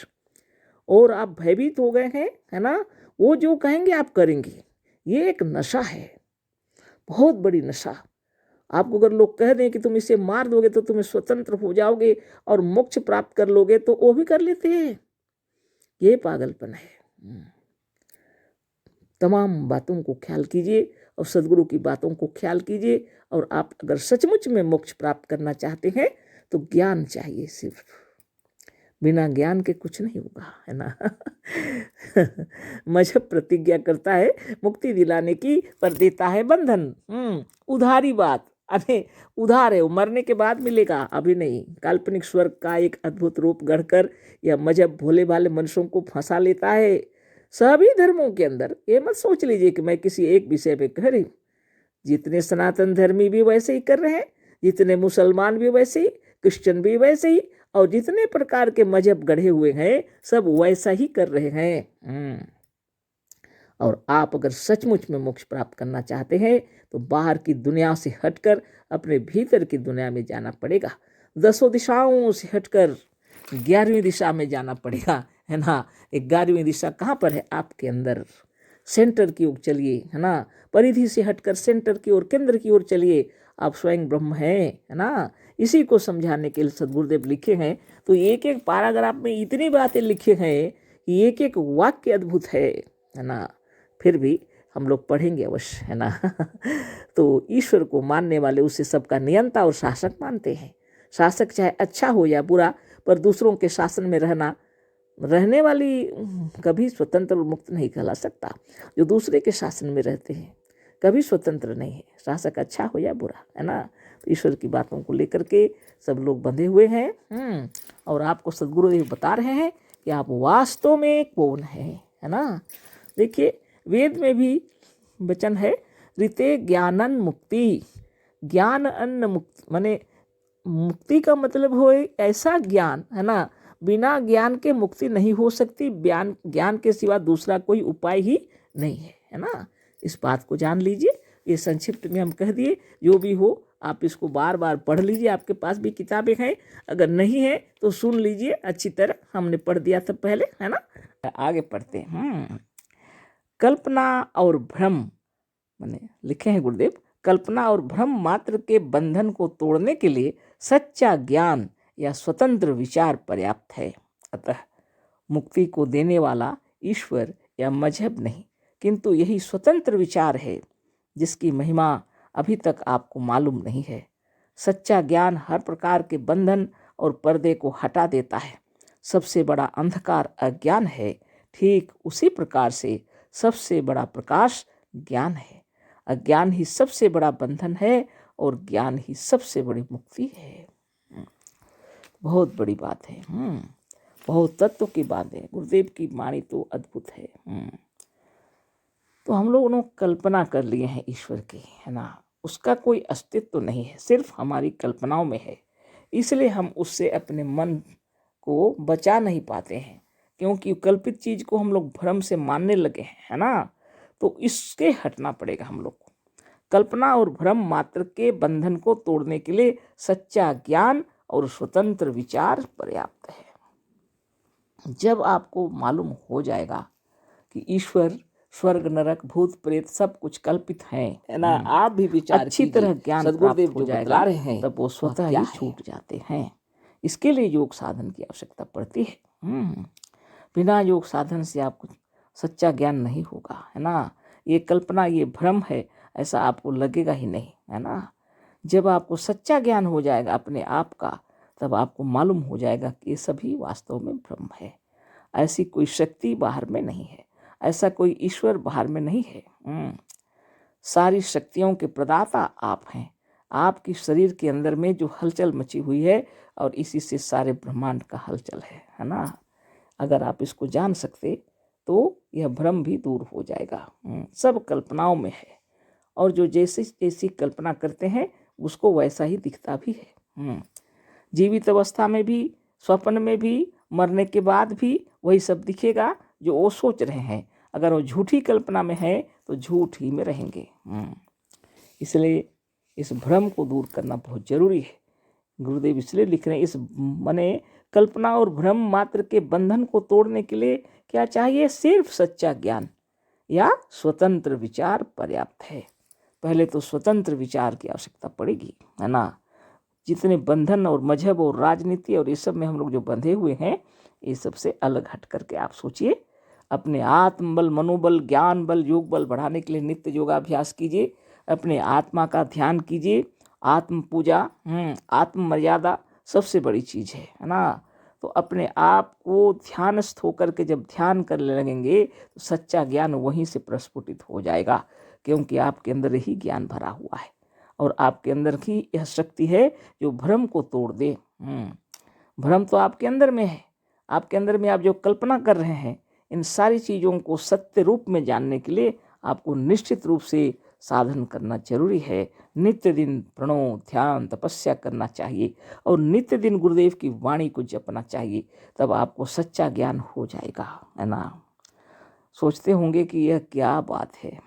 और आप भयभीत हो गए हैं, है ना। वो जो कहेंगे आप करेंगे। ये एक नशा है, बहुत बड़ी नशा। आपको अगर लोग कह दें कि तुम इसे मार दोगे तो तुम्हें स्वतंत्र हो जाओगे और मोक्ष प्राप्त कर लोगे, तो वो भी कर लेते हैं। ये पागलपन है। तमाम बातों को ख्याल कीजिए और सदगुरु की बातों को ख्याल कीजिए। और आप अगर सचमुच में मोक्ष प्राप्त करना चाहते हैं तो ज्ञान चाहिए, सिर्फ बिना ज्ञान के कुछ नहीं होगा, है ना। मजहब प्रतिज्ञा करता है मुक्ति दिलाने की, पर देता है बंधन। उधारी बात, अरे उधार है, वो मरने के बाद मिलेगा, अभी नहीं। काल्पनिक स्वर्ग का एक अद्भुत रूप गढ़कर यह मजहब भोले भाले मनुष्यों को फंसा लेता है। सभी धर्मों के अंदर ये मत सोच लीजिए कि मैं किसी एक विषय पे कह रही हूँ। जितने सनातन धर्मी भी वैसे ही कर रहे हैं, जितने मुसलमान भी वैसे ही, क्रिश्चियन भी वैसे ही, और जितने प्रकार के मजहब गढ़े हुए हैं सब वैसा ही कर रहे हैं। और आप अगर सचमुच में मोक्ष प्राप्त करना चाहते हैं तो बाहर की दुनिया से हटकर अपने भीतर की दुनिया में जाना पड़ेगा। 10 दिशाओं से हटकर 11वीं दिशा में जाना पड़ेगा, है ना। 11वीं दिशा कहाँ पर है? आपके अंदर। सेंटर की ओर चलिए, है ना। परिधि से हटकर सेंटर की ओर, केंद्र की ओर चलिए। आप स्वयं ब्रह्म हैं, है ना। इसी को समझाने के लिए सदगुरुदेव लिखे हैं। तो एक एक पैराग्राफ में इतनी बातें लिखे हैं कि एक एक वाक्य अद्भुत है ना। फिर भी हम लोग पढ़ेंगे अवश्य, है ना। तो ईश्वर को मानने वाले उसे सबका नियंता और शासक मानते हैं। शासक चाहे अच्छा हो या बुरा, पर दूसरों के शासन में रहने वाली कभी स्वतंत्र और मुक्त नहीं कहला सकता। जो दूसरे के शासन में रहते हैं कभी स्वतंत्र नहीं है, शासक अच्छा हो या बुरा, है ना। तो ईश्वर की बातों को लेकर के सब लोग बंधे हुए हैं। और आपको सद्गुरुदेव बता रहे हैं कि आप वास्तव में कौन है ना। देखिए वेद में भी वचन है, ऋते ज्ञानन मुक्ति, ज्ञान अन्न मुक्ति, माने मुक्ति का मतलब हो ऐसा ज्ञान, है ना। बिना ज्ञान के मुक्ति नहीं हो सकती, ज्ञान के सिवा दूसरा कोई उपाय ही नहीं है ना। इस बात को जान लीजिए। ये संक्षिप्त में हम कह दिए, जो भी हो आप इसको बार बार पढ़ लीजिए। आपके पास भी किताबें हैं, अगर नहीं है तो सुन लीजिए अच्छी तरह, हमने पढ़ दिया था पहले, है ना। आगे पढ़ते हैं। कल्पना और भ्रम, माने लिखे हैं गुरुदेव, कल्पना और भ्रम मात्र के बंधन को तोड़ने के लिए सच्चा ज्ञान या स्वतंत्र विचार पर्याप्त है। अतः मुक्ति को देने वाला ईश्वर या मजहब नहीं, किंतु यही स्वतंत्र विचार है जिसकी महिमा अभी तक आपको मालूम नहीं है। सच्चा ज्ञान हर प्रकार के बंधन और पर्दे को हटा देता है। सबसे बड़ा अंधकार अज्ञान है, ठीक उसी प्रकार से सबसे बड़ा प्रकाश ज्ञान है। अज्ञान ही सबसे बड़ा बंधन है और ज्ञान ही सबसे बड़ी मुक्ति है। बहुत बड़ी बात है। बहुत तत्व की बात है। गुरुदेव की वाणी तो अद्भुत है। तो हम लोगों ने कल्पना कर लिए हैं ईश्वर की, है ना। उसका कोई अस्तित्व तो नहीं है, सिर्फ हमारी कल्पनाओं में है। इसलिए हम उससे अपने मन को बचा नहीं पाते हैं, क्योंकि कल्पित चीज को हम लोग भ्रम से मानने लगे हैं, है ना। तो इसके हटना पड़ेगा हम लोग को। कल्पना और भ्रम मात्र के बंधन को तोड़ने के लिए सच्चा ज्ञान और स्वतंत्र विचार पर्याप्त है। जब आपको मालूम हो जाएगा कि ईश्वर, स्वर्ग, नरक, भूत प्रेत सब कुछ कल्पित है ना, आप भी विचार अच्छी तरह ज्ञान सद्गुरुदेव हो जाएगा रहे, तब वो स्वतः ही छूट जाते हैं। इसके लिए योग साधन की आवश्यकता पड़ती है। बिना योग साधन से आपको सच्चा ज्ञान नहीं होगा, है ना। ये कल्पना, ये भ्रम है, ऐसा आपको लगेगा ही नहीं, है ना। जब आपको सच्चा ज्ञान हो जाएगा अपने आप का, तब आपको मालूम हो जाएगा कि ये सभी वास्तव में भ्रम है। ऐसी कोई शक्ति बाहर में नहीं है, ऐसा कोई ईश्वर बाहर में नहीं है। सारी शक्तियों के प्रदाता आप हैं। आपकी शरीर के अंदर में जो हलचल मची हुई है, और इसी से सारे ब्रह्मांड का हलचल है ना। अगर आप इसको जान सकते तो यह भ्रम भी दूर हो जाएगा। सब कल्पनाओं में है, और जो जैसी जैसी कल्पना करते हैं उसको वैसा ही दिखता भी है। जीवित अवस्था में भी, स्वप्न में भी, मरने के बाद भी वही सब दिखेगा जो वो सोच रहे हैं। अगर वो झूठी कल्पना में है तो झूठ ही में रहेंगे। इसलिए इस भ्रम को दूर करना बहुत जरूरी है। गुरुदेव इसलिए लिख रहे हैं, इस माने कल्पना और भ्रम मात्र के बंधन को तोड़ने के लिए क्या चाहिए? सिर्फ सच्चा ज्ञान या स्वतंत्र विचार पर्याप्त है। पहले तो स्वतंत्र विचार की आवश्यकता पड़ेगी, है ना। जितने बंधन और मजहब और राजनीति और ये सब में हम लोग जो बंधे हुए हैं, ये सबसे अलग हट करके आप सोचिए। अपने आत्मबल, मनोबल, ज्ञान बल, योग बल बढ़ाने के लिए नित्य योगाभ्यास कीजिए। अपने आत्मा का ध्यान कीजिए। आत्म पूजा, आत्म मर्यादा सबसे बड़ी चीज़ है ना। तो अपने आप को ध्यानस्थ होकर के जब ध्यान करने लगेंगे तो सच्चा ज्ञान वहीं से प्रस्फुटित हो जाएगा, क्योंकि आपके अंदर ही ज्ञान भरा हुआ है, और आपके अंदर की यह शक्ति है जो भ्रम को तोड़ दे। भ्रम तो आपके अंदर में है। आपके अंदर में आप जो कल्पना कर रहे हैं, इन सारी चीज़ों को सत्य रूप में जानने के लिए आपको निश्चित रूप से साधन करना जरूरी है। नित्य दिन प्रणव, ध्यान, तपस्या करना चाहिए, और नित्य दिन गुरुदेव की वाणी को जपना चाहिए। तब आपको सच्चा ज्ञान हो जाएगा, है ना। सोचते होंगे कि यह क्या बात है,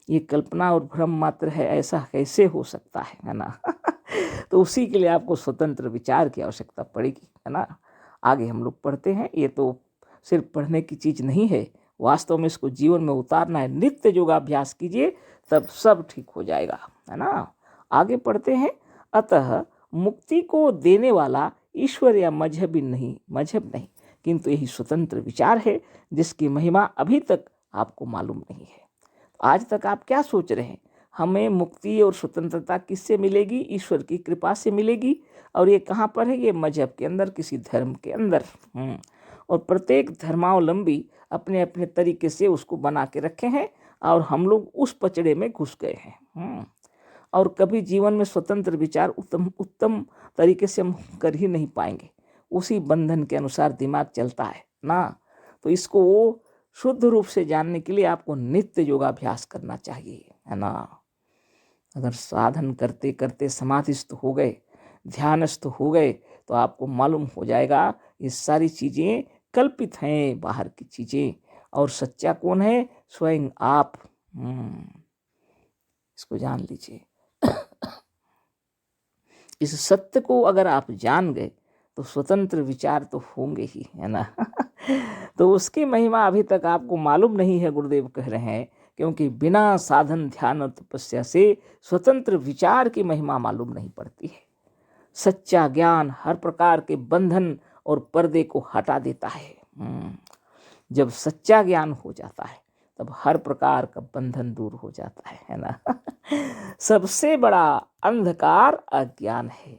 ये कल्पना और भ्रम मात्र है, ऐसा कैसे हो सकता है ना। तो उसी के लिए आपको स्वतंत्र विचार की आवश्यकता पड़ेगी, है ना। आगे हम लोग पढ़ते हैं। ये तो सिर्फ पढ़ने की चीज़ नहीं है, वास्तव में इसको जीवन में उतारना है। नित्य योगाभ्यास कीजिए, तब सब ठीक हो जाएगा, है ना। आगे पढ़ते हैं। अतः मुक्ति को देने वाला ईश्वर या मजहब नहीं, किंतु यही स्वतंत्र विचार है जिसकी महिमा अभी तक आपको मालूम नहीं है। आज तक आप क्या सोच रहे हैं? हमें मुक्ति और स्वतंत्रता किससे मिलेगी? ईश्वर की कृपा से मिलेगी। और ये कहाँ पर है? ये मजहब के अंदर, किसी धर्म के अंदर। और प्रत्येक धर्मावलंबी अपने अपने तरीके से उसको बना के रखे हैं और हम लोग उस पचड़े में घुस गए हैं। और कभी जीवन में स्वतंत्र विचार उत्तम उत्तम तरीके से हम कर ही नहीं पाएंगे। उसी बंधन के अनुसार दिमाग चलता है ना। तो इसको शुद्ध रूप से जानने के लिए आपको नित्य योगाभ्यास करना चाहिए, है ना। अगर साधन करते करते समाधिस्थ हो गए, ध्यानस्थ हो गए, तो आपको मालूम हो जाएगा ये सारी चीज़ें कल्पित हैं, बाहर की चीज़ें, और सच्चा कौन है? स्वयं आप। इसको जान लीजिए। इस सत्य को अगर आप जान गए तो स्वतंत्र विचार तो होंगे ही, है ना। तो उसकी महिमा अभी तक आपको मालूम नहीं है, गुरुदेव कह रहे हैं, क्योंकि बिना साधन ध्यान और तपस्या से स्वतंत्र विचार की महिमा मालूम नहीं पड़ती है। सच्चा ज्ञान हर प्रकार के बंधन और पर्दे को हटा देता है। जब सच्चा ज्ञान हो जाता है तब हर प्रकार का बंधन दूर हो जाता है ना। सबसे बड़ा अंधकार अज्ञान है,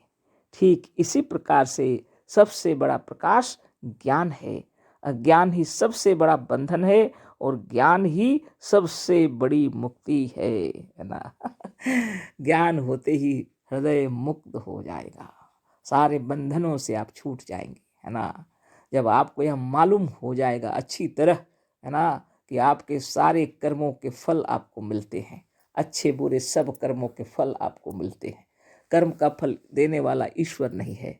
ठीक इसी प्रकार से सबसे बड़ा प्रकाश ज्ञान है। अज्ञान ही सबसे बड़ा बंधन है और ज्ञान ही सबसे बड़ी मुक्ति है ना। ज्ञान होते ही हृदय मुक्त हो जाएगा, सारे बंधनों से आप छूट जाएंगे, है ना। जब आपको यह मालूम हो जाएगा अच्छी तरह, है ना, कि आपके सारे कर्मों के फल आपको मिलते हैं, अच्छे बुरे सब कर्मों के फल आपको मिलते हैं। कर्म का फल देने वाला ईश्वर नहीं है।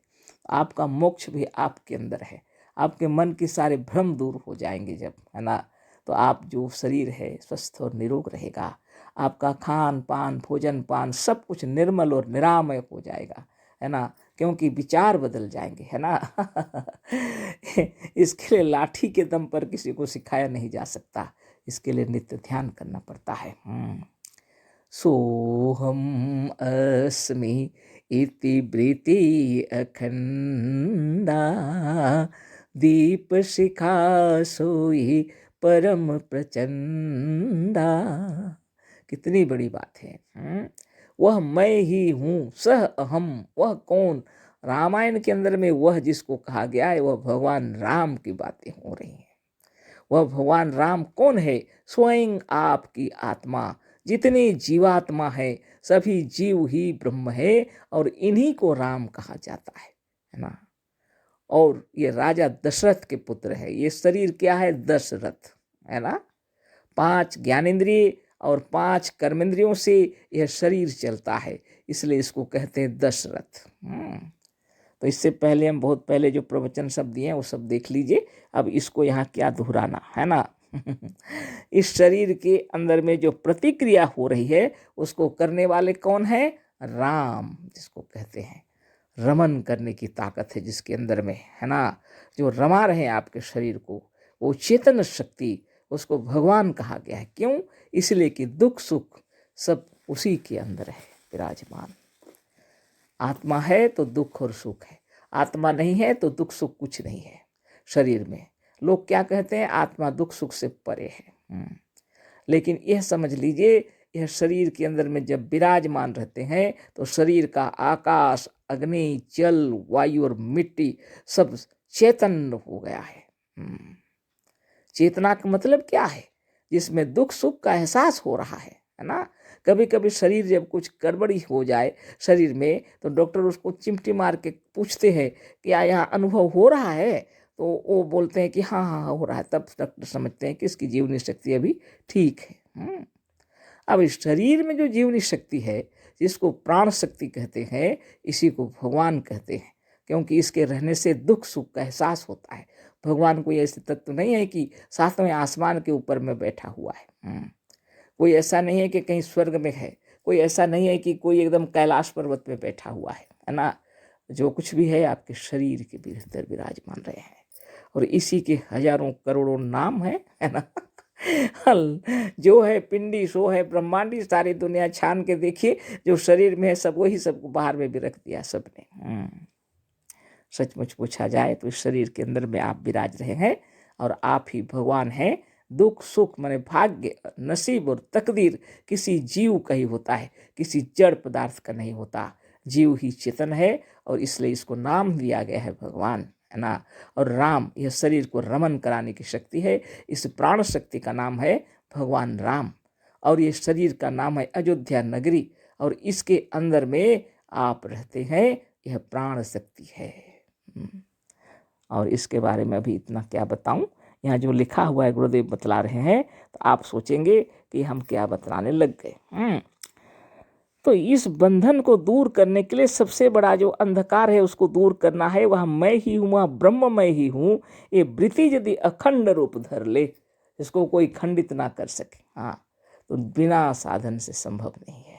आपका मोक्ष भी आपके अंदर है। आपके मन के सारे भ्रम दूर हो जाएंगे जब, है ना, तो आप जो शरीर है स्वस्थ और निरोग रहेगा। आपका खान पान भोजन पान सब कुछ निर्मल और निरामय हो जाएगा, है ना, क्योंकि विचार बदल जाएंगे, है ना। इसके लिए लाठी के दम पर किसी को सिखाया नहीं जा सकता, इसके लिए नित्य ध्यान करना पड़ता है। सोहम अस्मि इति वृत्ति अखंडा, दीप शिखा सोई परम प्रचंडा। कितनी बड़ी बात है। वह मैं ही हूँ, सह अहम। वह कौन? रामायण के अंदर में वह जिसको कहा गया है वह भगवान राम की बातें हो रही हैं। वह भगवान राम कौन है? स्वयं आपकी आत्मा। जितनी जीवात्मा है सभी जीव ही ब्रह्म है और इन्हीं को राम कहा जाता है ना। और ये राजा दशरथ के पुत्र है। ये शरीर क्या है? दशरथ, है ना। 5 ज्ञानेंद्रिय और 5 कर्मेंद्रियों से यह शरीर चलता है, इसलिए इसको कहते हैं दशरथ। तो इससे पहले हम बहुत पहले जो प्रवचन सब दिए हैं वो सब देख लीजिए, अब इसको यहाँ क्या दोहराना, है ना। इस शरीर के अंदर में जो प्रतिक्रिया हो रही है उसको करने वाले कौन है? राम, जिसको कहते हैं रमन करने की ताकत है जिसके अंदर में, है ना। जो रमा रहे हैं आपके शरीर को, वो चेतन शक्ति, उसको भगवान कहा गया है। क्यों? इसलिए कि दुख सुख सब उसी के अंदर है विराजमान। आत्मा है तो दुख और सुख है, आत्मा नहीं है तो दुख सुख कुछ नहीं है शरीर में। लोग क्या कहते हैं? आत्मा दुख सुख से परे है। लेकिन यह समझ लीजिए, यह शरीर के अंदर में जब विराजमान रहते हैं तो शरीर का आकाश अग्नि जल वायु और मिट्टी सब चेतन हो गया है। चेतना का मतलब क्या है? जिसमें दुख सुख का एहसास हो रहा है ना। कभी कभी शरीर जब कुछ गड़बड़ी हो जाए शरीर में तो डॉक्टर उसको चिमटी मार के पूछते हैं कि यहाँ अनुभव हो रहा है, तो वो बोलते हैं कि हाँ हाँ हाँ हो रहा है। तब डॉक्टर समझते हैं कि इसकी जीवनी शक्ति अभी ठीक है। अब इस शरीर में जो जीवनी शक्ति है जिसको प्राण शक्ति कहते हैं, इसी को भगवान कहते हैं, क्योंकि इसके रहने से दुख सुख का एहसास होता है। भगवान कोई ऐसे तत्व नहीं है कि 7वें आसमान के ऊपर में बैठा हुआ है। कोई ऐसा नहीं है कि कहीं स्वर्ग में है, कोई ऐसा नहीं है कि कोई एकदम कैलाश पर्वत पे बैठा हुआ है ना। जो कुछ भी है आपके शरीर के भीतर विराजमान रहे हैं और इसी के हजारों करोड़ों नाम है ना। जो है पिंडी सो है ब्रह्मांडी, सारी दुनिया छान के देखिए, जो शरीर में है सब वही सबको बाहर में भी रख दिया सबने। सचमुच पूछा जाए तो इस शरीर के अंदर में आप विराज रहे हैं और आप ही भगवान हैं। दुख सुख माने भाग्य, नसीब और तकदीर किसी जीव का ही होता है, किसी जड़ पदार्थ का नहीं होता। जीव ही चेतन है और इसलिए इसको नाम दिया गया है भगवान, है ना। और राम यह शरीर को रमन कराने की शक्ति है, इस प्राण शक्ति का नाम है भगवान राम। और ये शरीर का नाम है अयोध्या नगरी, और इसके अंदर में आप रहते हैं, यह प्राण शक्ति है। और इसके बारे में अभी इतना क्या बताऊं, यहाँ जो लिखा हुआ है गुरुदेव बतला रहे हैं, तो आप सोचेंगे कि हम क्या बतलाने लग गए। तो इस बंधन को दूर करने के लिए सबसे बड़ा जो अंधकार है उसको दूर करना है, वह मैं ही हूँ, वह ब्रह्म मैं ही हूँ। ये वृत्ति यदि अखंड रूप धर ले, इसको कोई खंडित ना कर सके, हाँ, तो बिना साधन से संभव नहीं है।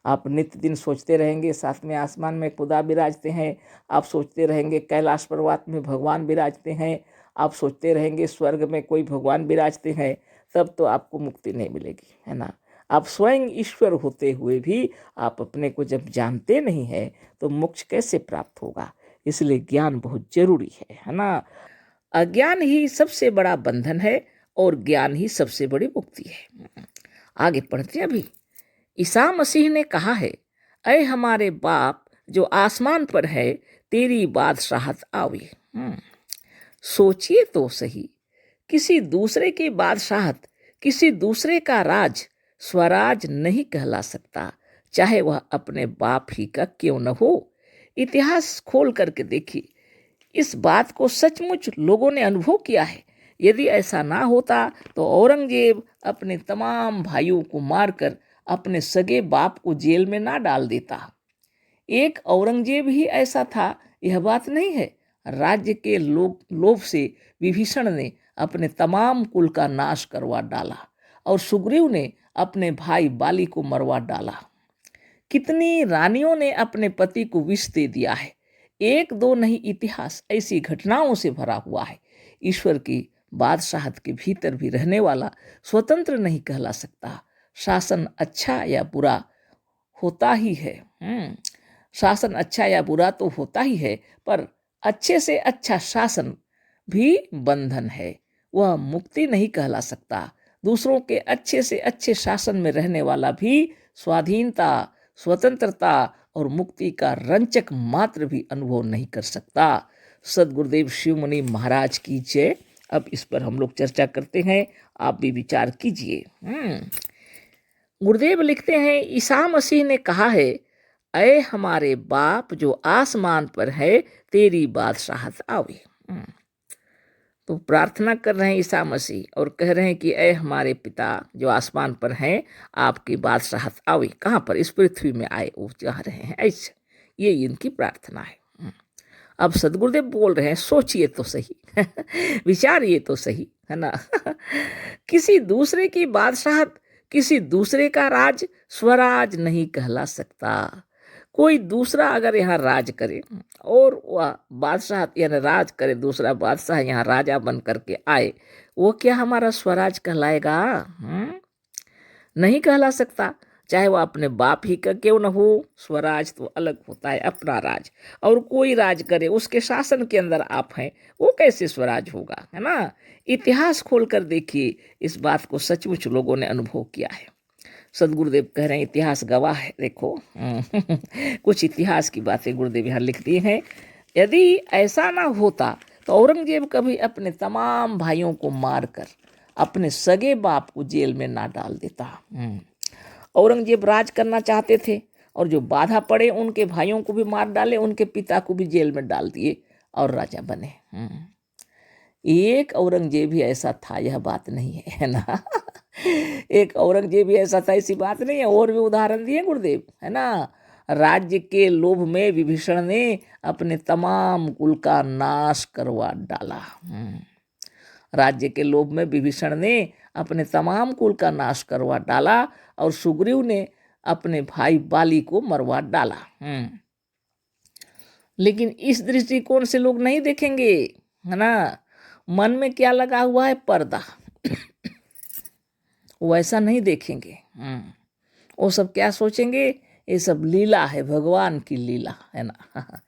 आप नित्य दिन सोचते रहेंगे साथ में आसमान में खुदा विराजते हैं, आप सोचते रहेंगे कैलाश पर्वत में भगवान विराजते हैं, आप सोचते रहेंगे स्वर्ग में कोई भगवान विराजते हैं, तब तो आपको मुक्ति नहीं मिलेगी, है ना। आप स्वयं ईश्वर होते हुए भी आप अपने को जब जानते नहीं हैं तो मोक्ष कैसे प्राप्त होगा। इसलिए ज्ञान बहुत जरूरी है ना। अज्ञान ही सबसे बड़ा बंधन है और ज्ञान ही सबसे बड़ी मुक्ति है। आगे पढ़ते हैं अभी। ईसा मसीह ने कहा है, अय हमारे बाप जो आसमान पर है, तेरी बादशाहत आवे। सोचिए तो सही, किसी दूसरे की बादशाहत, किसी दूसरे का राज स्वराज नहीं कहला सकता, चाहे वह अपने बाप ही का क्यों न हो। इतिहास खोल करके देखिए, इस बात को सचमुच लोगों ने अनुभव किया है। यदि ऐसा ना होता तो औरंगजेब अपने तमाम भाइयों को मारकर अपने सगे बाप को जेल में ना डाल देता। एक औरंगजेब ही ऐसा था, यह बात नहीं है। राज्य के लोभ से विभीषण ने अपने तमाम कुल का नाश करवा डाला और सुग्रीव ने अपने भाई बाली को मरवा डाला। कितनी रानियों ने अपने पति को विष दे दिया है। एक दो नहीं, इतिहास ऐसी घटनाओं से भरा हुआ है। ईश्वर की बादशाहत के भीतर भी रहने वाला स्वतंत्र नहीं कहला सकता। शासन अच्छा या बुरा होता ही है। शासन अच्छा या बुरा तो होता ही है, पर अच्छे से अच्छा शासन भी बंधन है, वह मुक्ति नहीं कहला सकता। दूसरों के अच्छे से अच्छे शासन में रहने वाला भी स्वाधीनता, स्वतंत्रता और मुक्ति का रंचक मात्र भी अनुभव नहीं कर सकता। सदगुरुदेव शिवमुनि महाराज की जय। अब इस पर हम लोग चर्चा करते हैं, आप भी विचार कीजिए। गुरुदेव लिखते हैं, ईसा मसीह ने कहा है, अय हमारे बाप जो आसमान पर है, तेरी बादशाहत आवे। तो प्रार्थना कर रहे हैं ईसा मसीह और कह रहे हैं कि अय हमारे पिता जो आसमान पर हैं, आपकी बादशाहत आवे। कहाँ पर? इस पृथ्वी में आए, वो चाह रहे हैं ऐसे। ये इनकी प्रार्थना है। अब सदगुरुदेव बोल रहे हैं, सोचिए तो सही विचारिए तो सही, है ना किसी दूसरे की बादशाहत, किसी दूसरे का राज स्वराज नहीं कहला सकता। कोई दूसरा अगर यहाँ राज करे और वह बादशाह यानी राज करे, दूसरा बादशाह यहाँ राजा बन करके आए, वो क्या हमारा स्वराज कहलाएगा? नहीं कहला सकता। चाहे वो अपने बाप ही का क्यों न हो, स्वराज तो अलग होता है, अपना राज। और कोई राज करे, उसके शासन के अंदर आप हैं, वो कैसे स्वराज होगा, है ना। इतिहास खोल कर देखिए, इस बात को सचमुच लोगों ने अनुभव किया है। सदगुरुदेव कह रहे हैं, इतिहास गवाह है। देखो कुछ इतिहास की बातें गुरुदेव यहाँ लिख दी हैं। यदि ऐसा ना होता तो औरंगजेब कभी अपने तमाम भाइयों को मारकर अपने सगे बाप को जेल में ना डाल देता। औरंगजेब राज करना चाहते थे और जो बाधा पड़े उनके भाइयों को भी मार डाले, उनके पिता को भी जेल में डाल दिए और राजा बने। एक औरंगजेब ही ऐसा था, यह बात नहीं है ना एक औरंगजेब ही ऐसा था, ऐसी बात नहीं है। और भी उदाहरण दिए गुरुदेव, है ना। राज्य के लोभ में विभीषण ने अपने तमाम कुल का नाश करवा डाला। राज्य के लोभ में विभीषण ने अपने तमाम कुल का नाश करवा डाला और सुग्रीव ने अपने भाई बाली को मरवा डाला। लेकिन इस दृष्टिकोण से लोग नहीं देखेंगे, है ना। मन में क्या लगा हुआ है? पर्दा वैसा नहीं देखेंगे। वो सब क्या सोचेंगे? ये सब लीला है, भगवान की लीला, है ना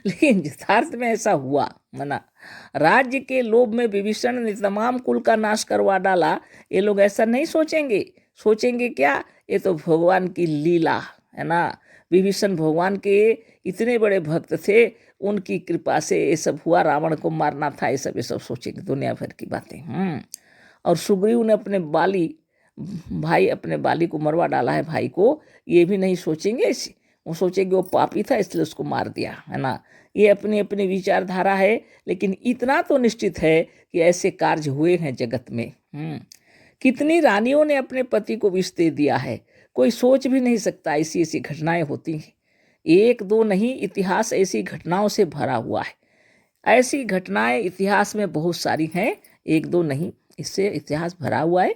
लेकिन यथार्थ में ऐसा हुआ, है ना। राज्य के लोभ में विभीषण ने तमाम कुल का नाश करवा डाला। ये लोग ऐसा नहीं सोचेंगे। सोचेंगे क्या, ये तो भगवान की लीला है ना। विभीषण भगवान के इतने बड़े भक्त थे, उनकी कृपा से ये सब हुआ, रावण को मारना था, ये सब सोचेंगे दुनिया भर की बातें। और सुग्रीव ने अपने बाली को मरवा डाला है, भाई को, ये भी नहीं सोचेंगे। वो सोचेंगे वो पापी था इसलिए उसको मार दिया, है ना। ये अपनी अपनी विचारधारा है, लेकिन इतना तो निश्चित है कि ऐसे कार्य हुए हैं जगत में। कितनी रानियों ने अपने पति को विष दे दिया है, कोई सोच भी नहीं सकता। ऐसी ऐसी घटनाएं होती हैं, एक दो नहीं, इतिहास ऐसी घटनाओं से भरा हुआ है। ऐसी घटनाएं इतिहास में बहुत सारी हैं, एक दो नहीं, इससे इतिहास भरा हुआ है।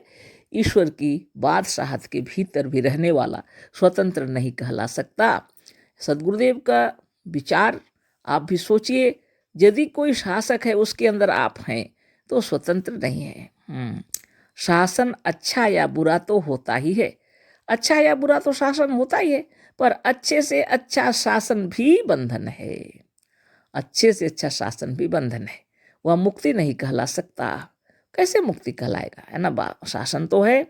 ईश्वर की बादशाहत के भीतर भी रहने वाला स्वतंत्र नहीं कहला सकता। सदगुरुदेव का विचार आप भी सोचिए, यदि कोई शासक है उसके अंदर आप हैं तो स्वतंत्र नहीं है। शासन अच्छा या बुरा तो होता ही है, अच्छा या बुरा तो शासन होता ही है, पर अच्छे से अच्छा शासन भी बंधन है। अच्छे से अच्छा शासन भी बंधन है, वह मुक्ति नहीं कहला सकता। कैसे मुक्ति कहलाएगा, है ना। शासन तो है।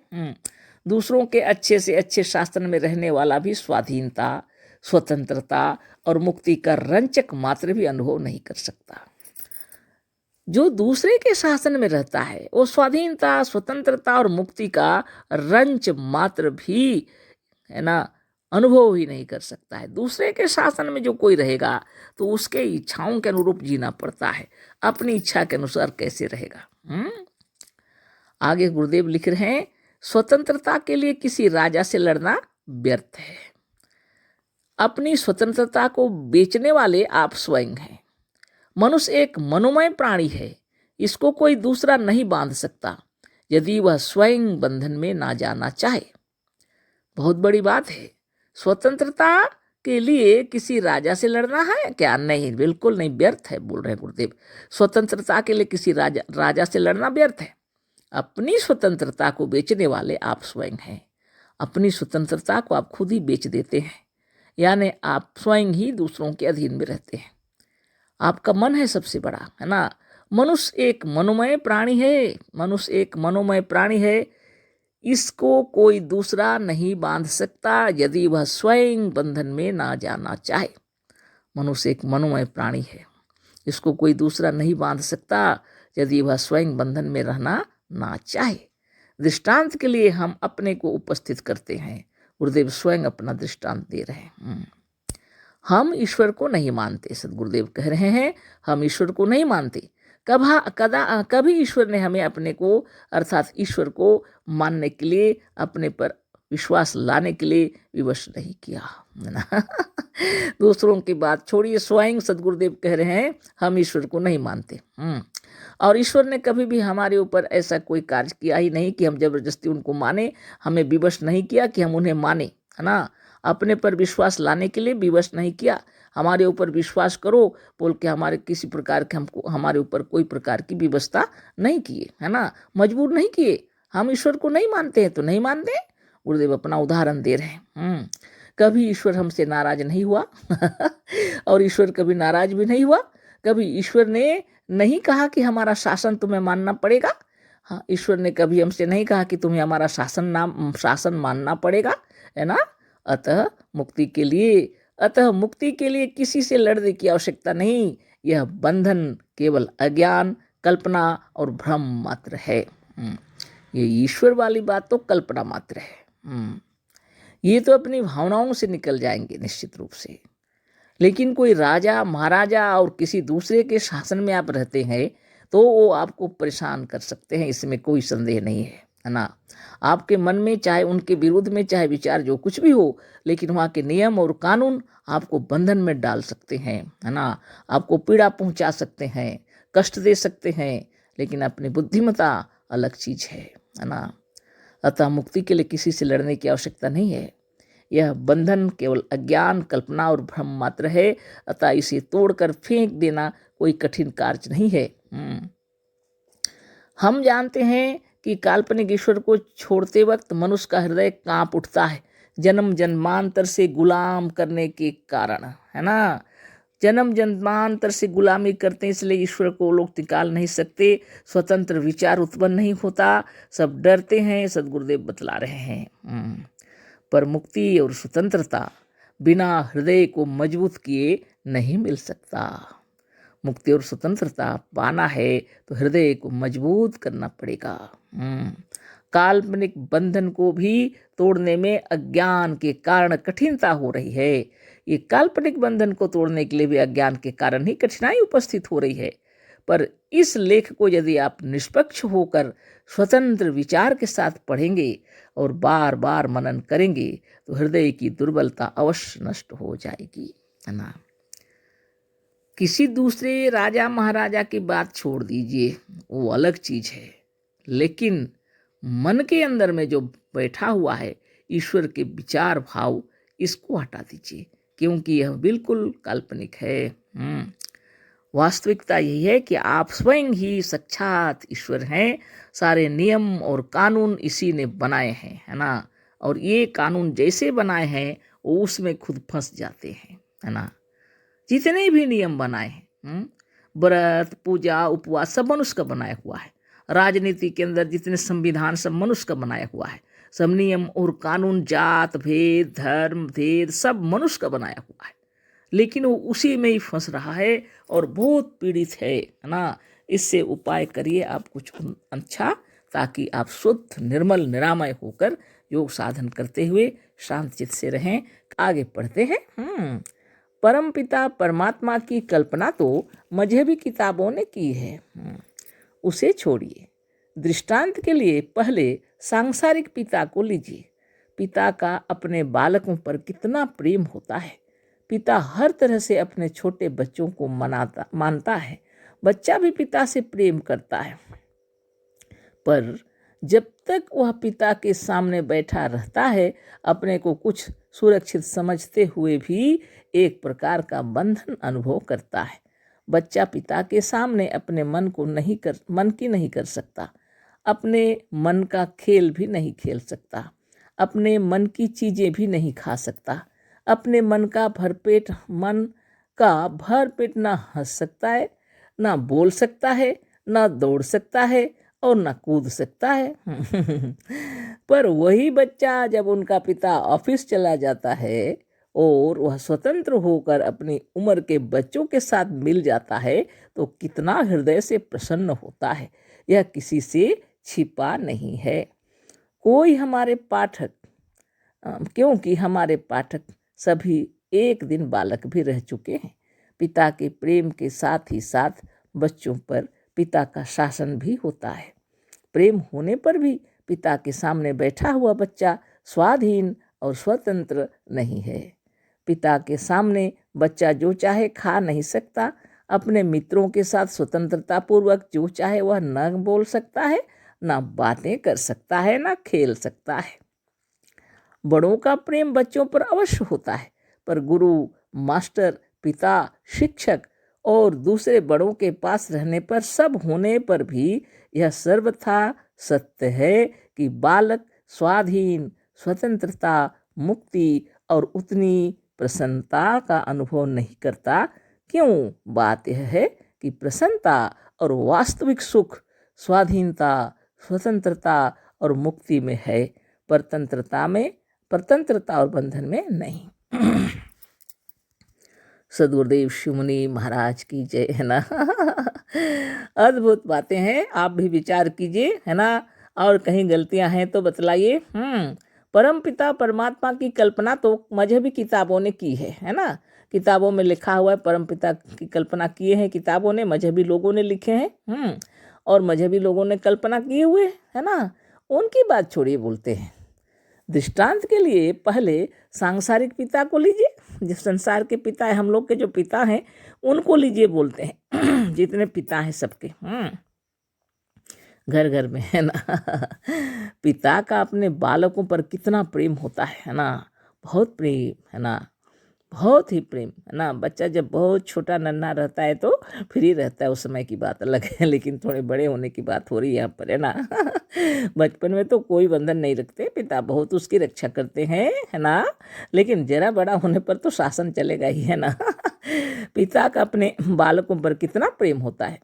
दूसरों के अच्छे से अच्छे शासन में रहने वाला भी स्वाधीनता, स्वतंत्रता और मुक्ति का रंचक मात्र भी अनुभव नहीं कर सकता। जो दूसरे के शासन में रहता है वो स्वाधीनता, स्वतंत्रता और मुक्ति का रंच मात्र भी, है ना, अनुभव ही नहीं कर सकता है। दूसरे के शासन में जो कोई रहेगा तो उसके इच्छाओं के अनुरूप जीना पड़ता है, अपनी इच्छा के अनुसार कैसे रहेगा। आगे गुरुदेव लिख रहे हैं, स्वतंत्रता के लिए किसी राजा से लड़ना व्यर्थ है। अपनी स्वतंत्रता को बेचने वाले आप स्वयं हैं। मनुष्य एक मनोमय प्राणी है, इसको कोई दूसरा नहीं बांध सकता यदि वह स्वयं बंधन में ना जाना चाहे। बहुत बड़ी बात है। स्वतंत्रता के लिए किसी राजा से लड़ना है क्या? नहीं, बिल्कुल नहीं, व्यर्थ है, बोल रहे हैं गुरुदेव। स्वतंत्रता के लिए किसी राजा से लड़ना व्यर्थ है। अपनी स्वतंत्रता को बेचने वाले आप स्वयं हैं। अपनी स्वतंत्रता को आप खुद ही बेच देते हैं, यानी आप स्वयं ही दूसरों के अधीन में रहते हैं। आपका मन है सबसे बड़ा, है ना। मनुष्य एक मनोमय प्राणी है, मनुष्य एक मनोमय प्राणी है, इसको कोई दूसरा नहीं बांध सकता यदि वह स्वयं बंधन में ना जाना चाहे। मनुष्य एक मनोमय प्राणी है, इसको कोई दूसरा नहीं बांध सकता यदि वह स्वयं बंधन में रहना ना चाहे। दृष्टांत के लिए हम अपने को उपस्थित करते हैं। गुरुदेव स्वयं अपना दृष्टांत दे रहे हैं। हम ईश्वर को नहीं मानते, सदगुरुदेव कह रहे हैं, हम ईश्वर को नहीं मानते। कभी ईश्वर ने हमें अपने को, अर्थात ईश्वर को मानने के लिए, अपने पर विश्वास लाने के लिए विवश नहीं किया, है ना। दूसरों की बात छोड़िए, स्वयं सदगुरुदेव कह रहे हैं हम ईश्वर को नहीं मानते। और ईश्वर ने कभी भी हमारे ऊपर ऐसा कोई कार्य किया ही नहीं कि हम जबरदस्ती उनको माने, हमें विवश नहीं किया कि हम उन्हें माने, है ना। अपने पर विश्वास लाने के लिए विवश नहीं किया। हमारे ऊपर विश्वास करो बोल के हमारे किसी प्रकार के हमको, हमारे ऊपर कोई प्रकार की व्यवस्था नहीं किए, है ना, मजबूर नहीं किए। हम ईश्वर को नहीं मानते हैं तो नहीं मानते। गुरुदेव अपना उदाहरण दे रहे हैं। कभी ईश्वर हमसे नाराज नहीं हुआ और ईश्वर कभी नाराज भी नहीं हुआ। कभी ईश्वर ने नहीं कहा कि हमारा शासन तुम्हें मानना पड़ेगा। हाँ, ईश्वर ने कभी हमसे नहीं कहा कि तुम्हें हमारा शासन मानना पड़ेगा, है ना। अतः मुक्ति के लिए किसी से लड़ने की आवश्यकता नहीं। यह बंधन केवल अज्ञान, कल्पना और भ्रम मात्र है। ये ईश्वर वाली बात तो कल्पना मात्र है। ये तो अपनी भावनाओं से निकल जाएंगे निश्चित रूप से। लेकिन कोई राजा महाराजा और किसी दूसरे के शासन में आप रहते हैं तो वो आपको परेशान कर सकते हैं, इसमें कोई संदेह नहीं है ना। आपके मन में चाहे उनके विरुद्ध में चाहे विचार जो कुछ भी हो, लेकिन वहाँ के नियम और कानून आपको बंधन में डाल सकते हैं, है ना। आपको पीड़ा पहुँचा सकते हैं, कष्ट दे सकते हैं, लेकिन अपनी बुद्धिमत्ता अलग चीज है ना। अतः मुक्ति के लिए किसी से लड़ने की आवश्यकता नहीं है। यह बंधन केवल अज्ञान, कल्पना और भ्रम मात्र है। अतः इसे तोड़कर फेंक देना कोई कठिन कार्य नहीं है। हम जानते हैं कि काल्पनिक ईश्वर को छोड़ते वक्त मनुष्य का हृदय कांप उठता है, जन्म जन्मांतर से गुलाम करने के कारण, है ना। जन्म जन्मांतर से गुलामी करते हैं, इसलिए ईश्वर को लोग निकाल नहीं सकते। स्वतंत्र विचार उत्पन्न नहीं होता, सब डरते हैं, सदगुरुदेव बतला रहे हैं। पर मुक्ति और स्वतंत्रता बिना हृदय को मजबूत किए नहीं मिल सकता। मुक्ति और स्वतंत्रता पाना है तो हृदय को मजबूत करना पड़ेगा। काल्पनिक बंधन को भी तोड़ने में अज्ञान के कारण कठिनता हो रही है। ये काल्पनिक बंधन को तोड़ने के लिए भी अज्ञान के कारण ही कठिनाई उपस्थित हो रही है। पर इस लेख को यदि आप निष्पक्ष होकर स्वतंत्र विचार के साथ पढ़ेंगे और बार बार मनन करेंगे तो हृदय की दुर्बलता अवश्य नष्ट हो जाएगी, है ना। किसी दूसरे राजा महाराजा की बात छोड़ दीजिए, वो अलग चीज है, लेकिन मन के अंदर में जो बैठा हुआ है ईश्वर के विचार भाव, इसको हटा दीजिए, क्योंकि यह बिल्कुल काल्पनिक है। वास्तविकता यही है कि आप स्वयं ही साक्षात ईश्वर हैं। सारे नियम और कानून इसी ने बनाए हैं, है ना। और ये कानून जैसे बनाए हैं वो उसमें खुद फंस जाते हैं, है ना। जितने भी नियम बनाए हैं, व्रत पूजा उपवास सब मनुष्य का बनाया हुआ है। राजनीति के अंदर जितने संविधान सब मनुष्य का बनाया हुआ है। सब नियम और कानून, जात भेद धर्म भेद सब मनुष्य का बनाया हुआ है, लेकिन वो उसी में ही फंस रहा है और बहुत पीड़ित है ना। इससे उपाय करिए आप कुछ अच्छा, ताकि आप शुद्ध निर्मल निरामय होकर योग साधन करते हुए शांत चित्त से रहें। आगे पढ़ते हैं। परमपिता परमात्मा की कल्पना तो मजहबी किताबों ने की है, उसे छोड़िए। दृष्टांत के लिए पहले सांसारिक पिता को लीजिए। पिता का अपने बालकों पर कितना प्रेम होता है। पिता हर तरह से अपने छोटे बच्चों को मानता है। बच्चा भी पिता से प्रेम करता है, पर जब तक वह पिता के सामने बैठा रहता है अपने को कुछ सुरक्षित समझते हुए भी एक प्रकार का बंधन अनुभव करता है। बच्चा पिता के सामने अपने मन की नहीं कर सकता, अपने मन का खेल भी नहीं खेल सकता, अपने मन की चीज़ें भी नहीं खा सकता, अपने मन का भरपेट ना हंस सकता है, ना बोल सकता है, ना दौड़ सकता है और ना कूद सकता है। पर वही बच्चा जब उनका पिता ऑफिस चला जाता है और वह स्वतंत्र होकर अपनी उम्र के बच्चों के साथ मिल जाता है तो कितना हृदय से प्रसन्न होता है, यह किसी से छिपा नहीं है। क्योंकि हमारे पाठक सभी एक दिन बालक भी रह चुके हैं। पिता के प्रेम के साथ ही साथ बच्चों पर पिता का शासन भी होता है। प्रेम होने पर भी पिता के सामने बैठा हुआ बच्चा स्वाधीन और स्वतंत्र नहीं है। पिता के सामने बच्चा जो चाहे खा नहीं सकता, अपने मित्रों के साथ स्वतंत्रता पूर्वक जो चाहे वह न बोल सकता है, ना बातें कर सकता है, ना खेल सकता है। बड़ों का प्रेम बच्चों पर अवश्य होता है, पर गुरु, मास्टर, पिता, शिक्षक और दूसरे बड़ों के पास रहने पर, सब होने पर भी यह सर्वथा सत्य है कि बालक स्वाधीन, स्वतंत्रता, मुक्ति और उतनी प्रसन्नता का अनुभव नहीं करता। क्यों? बात यह है कि प्रसन्नता और वास्तविक सुख स्वाधीनता, स्वतंत्रता और मुक्ति में है, परतंत्रता और बंधन में नहीं। सदगुरुदेव शिवमुनि महाराज की जय, है ना। अद्भुत बातें हैं, आप भी विचार कीजिए, है ना। और कहीं गलतियां हैं तो बतलाइए। परमपिता परमात्मा की कल्पना तो मजहबी किताबों ने की है ना। किताबों में लिखा हुआ है परमपिता की कल्पना किए हैं, किताबों ने, मजहबी लोगों ने लिखे हैं। और मजहबी लोगों ने कल्पना किए हुए, है ना। उनकी बात छोड़िए, बोलते हैं दृष्टांत के लिए पहले सांसारिक पिता को लीजिए। जो संसार के पिता है, हम लोग के जो पिता हैं उनको लीजिए, बोलते हैं जितने पिता हैं सबके घर घर में, है ना। पिता का अपने बालकों पर कितना प्रेम होता है ना। बहुत प्रेम, है ना, बहुत ही प्रेम, है ना। बच्चा जब बहुत छोटा नन्हा रहता है तो फ्री रहता है, उस समय की बात अलग है, लेकिन थोड़े बड़े होने की बात हो रही है यहाँ पर, है ना। बचपन में तो कोई बंधन नहीं रखते, पिता बहुत उसकी रक्षा करते हैं, है ना। लेकिन जरा बड़ा होने पर तो शासन चलेगा ही, है ना। पिता का अपने बालकों पर कितना प्रेम होता है।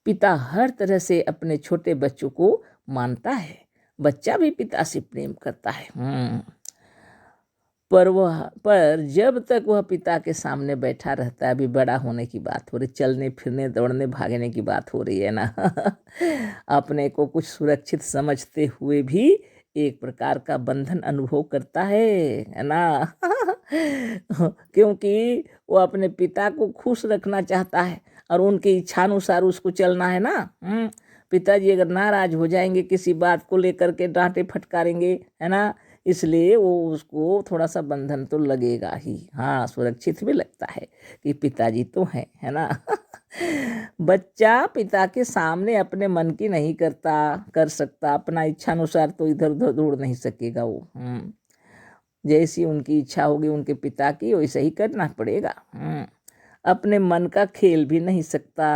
पिता हर तरह से अपने छोटे बच्चों को मानता है। बच्चा भी पिता से प्रेम करता है। पर जब तक वह पिता के सामने बैठा रहता है, अभी बड़ा होने की बात हो रही, चलने फिरने दौड़ने भागने की बात हो रही है ना। अपने को कुछ सुरक्षित समझते हुए भी एक प्रकार का बंधन अनुभव करता है ना। क्योंकि वो अपने पिता को खुश रखना चाहता है और उनकी इच्छानुसार उसको चलना है ना। पिताजी अगर नाराज हो जाएंगे किसी बात को लेकर के, डांटे फटकारेंगे, है ना, इसलिए वो उसको थोड़ा सा बंधन तो लगेगा ही। हाँ, सुरक्षित भी लगता है कि पिताजी तो हैं, है ना। बच्चा पिता के सामने अपने मन की नहीं कर सकता, अपना इच्छानुसार तो इधर उधर दौड़ नहीं सकेगा वो। जैसी उनकी इच्छा होगी उनके पिता की, वैसे ही करना पड़ेगा। अपने मन का खेल भी नहीं सकता।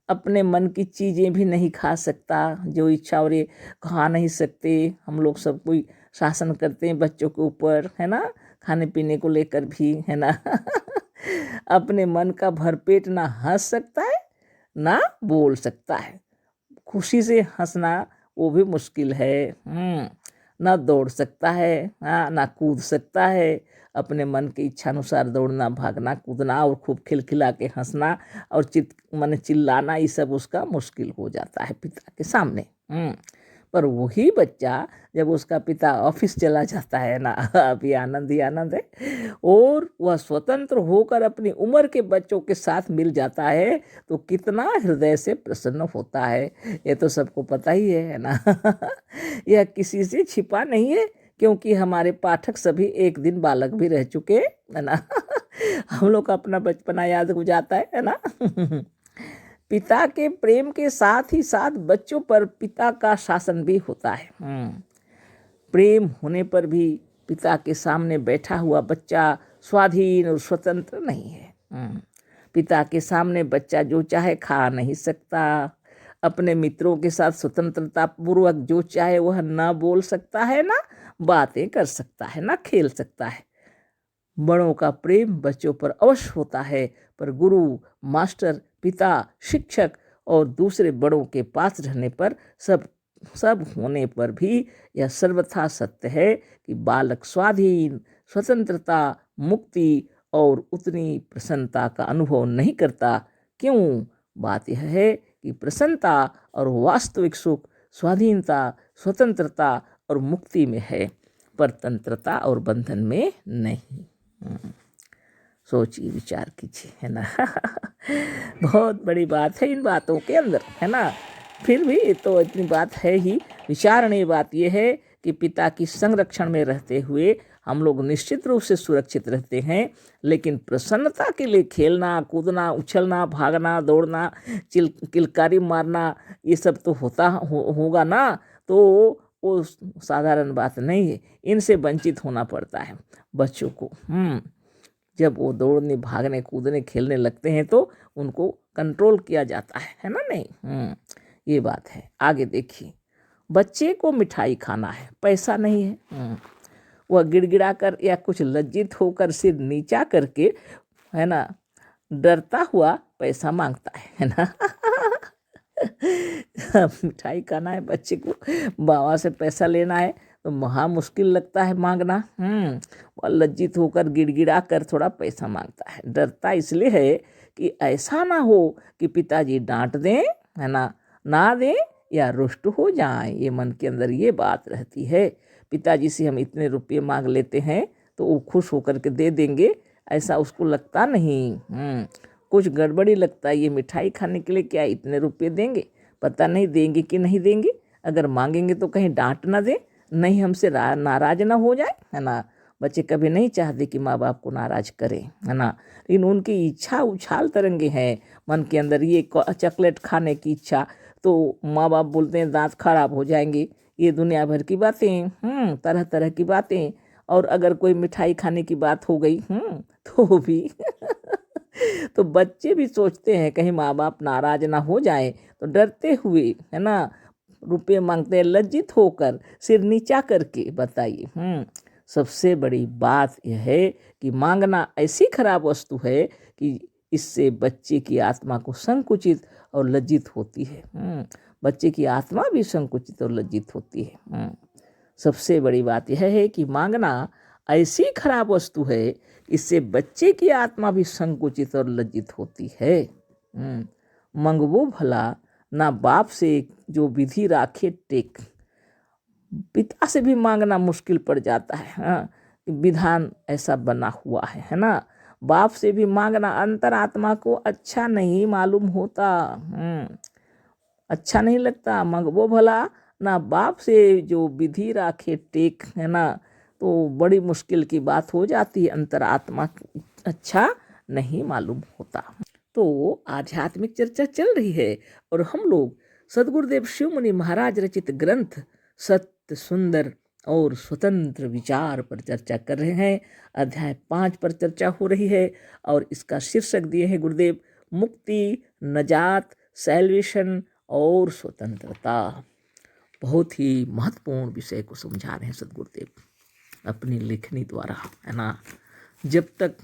अपने मन की चीज़ें भी नहीं खा सकता, जो इच्छा और ये खा नहीं सकते। हम लोग सब कोई शासन करते हैं बच्चों के ऊपर, है ना, खाने पीने को लेकर भी, है ना। अपने मन का भरपेट ना हंस सकता है ना बोल सकता है। खुशी से हंसना वो भी मुश्किल है। ना दौड़ सकता है, हाँ, ना कूद सकता है। अपने मन की इच्छानुसार दौड़ना, भागना, कूदना और खूब खिलखिला के हंसना और चिल्लाना, ये सब उसका मुश्किल हो जाता है पिता के सामने। पर वही बच्चा जब उसका पिता ऑफिस चला जाता है ना, अभी आनंद ही आनंद है, और वह स्वतंत्र होकर अपनी उम्र के बच्चों के साथ मिल जाता है तो कितना हृदय से प्रसन्न होता है। ये तो सबको पता ही है ना। यह किसी से छिपा नहीं है, क्योंकि हमारे पाठक सभी एक दिन बालक भी रह चुके, है ना। हम लोग का अपना बचपना याद हो जाता है ना। पिता के प्रेम के साथ ही साथ बच्चों पर पिता का शासन भी होता है। प्रेम होने पर भी पिता के सामने बैठा हुआ बच्चा स्वाधीन और स्वतंत्र नहीं है। पिता के सामने बच्चा जो चाहे खा नहीं सकता। अपने मित्रों के साथ स्वतंत्रता पूर्वक जो चाहे वह ना बोल सकता है, ना बातें कर सकता है, ना खेल सकता है। बड़ों का प्रेम बच्चों पर अवश्य होता है, पर गुरु, मास्टर, पिता, शिक्षक और दूसरे बड़ों के पास रहने पर सब होने पर भी यह सर्वथा सत्य है कि बालक स्वाधीन, स्वतंत्रता, मुक्ति और उतनी प्रसन्नता का अनुभव नहीं करता। क्यों? बात यह है कि प्रसन्नता और वास्तविक सुख स्वाधीनता, स्वतंत्रता और मुक्ति में है, परतंत्रता और बंधन में नहीं। सोचिए, विचार कीजिए, है ना। बहुत बड़ी बात है इन बातों के अंदर, है ना। फिर भी तो इतनी बात है ही। विचारणीय बात यह है कि पिता की संरक्षण में रहते हुए हम लोग निश्चित रूप से सुरक्षित रहते हैं, लेकिन प्रसन्नता के लिए खेलना, कूदना, उछलना, भागना, दौड़ना, किलकारी मारना, ये सब तो होगा ना, तो वो साधारण बात नहीं है। इनसे वंचित होना पड़ता है बच्चों को। जब वो दौड़ने, भागने, कूदने, खेलने लगते हैं तो उनको कंट्रोल किया जाता है ना। नहीं, ये बात है। आगे देखिए, बच्चे को मिठाई खाना है, पैसा नहीं है। वह गिड़गिड़ा कर या कुछ लज्जित होकर सिर नीचा करके, है ना, डरता हुआ पैसा मांगता है ना। मिठाई खाना है बच्चे को, बाबा से पैसा लेना है तो महा मुश्किल लगता है मांगना। वह लज्जित होकर गिड़गिड़ा कर थोड़ा पैसा मांगता है। डरता इसलिए है कि ऐसा ना हो कि पिताजी डांट दें, है ना दें या रुष्ट हो जाएं। ये मन के अंदर ये बात रहती है। पिताजी से हम इतने रुपये मांग लेते हैं तो वो खुश होकर के दे देंगे, ऐसा उसको लगता नहीं। कुछ गड़बड़ी लगता है। ये मिठाई खाने के लिए क्या इतने रुपये देंगे, पता नहीं देंगे कि नहीं देंगे। अगर मांगेंगे तो कहीं डांट ना दे, नहीं हमसे नाराज ना हो जाए, है ना। बच्चे कभी नहीं चाहते कि माँ बाप को नाराज करें, है ना, लेकिन उनकी इच्छा उछाल तरंगे हैं मन के अंदर। ये चॉकलेट खाने की इच्छा, तो माँ बाप बोलते हैं दांत खराब हो जाएंगे। ये दुनिया भर की बातें, तरह तरह की बातें। और अगर कोई मिठाई खाने की बात हो गई तो भी तो बच्चे भी सोचते हैं कहीं माँ बाप नाराज ना हो जाए, तो डरते हुए, है ना, रुपये मांगते हैं, लज्जित होकर, सिर नीचा करके। बताइए, सबसे बड़ी बात यह है कि मांगना ऐसी खराब वस्तु है कि इससे बच्चे की आत्मा को संकुचित और लज्जित होती है। बच्चे की आत्मा भी संकुचित और लज्जित होती है। सबसे बड़ी बात यह है कि मांगना ऐसी खराब वस्तु है, इससे बच्चे की आत्मा भी संकुचित और लज्जित होती है। मंगवो भला ना बाप से जो विधि राखे टेक। पिता से भी मांगना मुश्किल पड़ जाता है। हाँ, विधान ऐसा बना हुआ है ना। बाप से भी मांगना अंतरात्मा को अच्छा नहीं मालूम होता। अच्छा नहीं लगता। मंगवो भला ना बाप से जो विधि राखे टेक, है ना, तो बड़ी मुश्किल की बात हो जाती है। अंतरात्मा अच्छा नहीं मालूम होता। तो आध्यात्मिक चर्चा चल रही है और हम लोग सद्गुरुदेव शिव मुनि महाराज रचित ग्रंथ सत्य सुंदर और स्वतंत्र विचार पर चर्चा कर रहे हैं। अध्याय 5 पर चर्चा हो रही है और इसका शीर्षक दिए हैं गुरुदेव, मुक्ति, नजात, सैल्वेशन और स्वतंत्रता। बहुत ही महत्वपूर्ण विषय को समझा रहे हैं सद्गुरुदेव अपनी लेखनी द्वारा, है ना। जब तक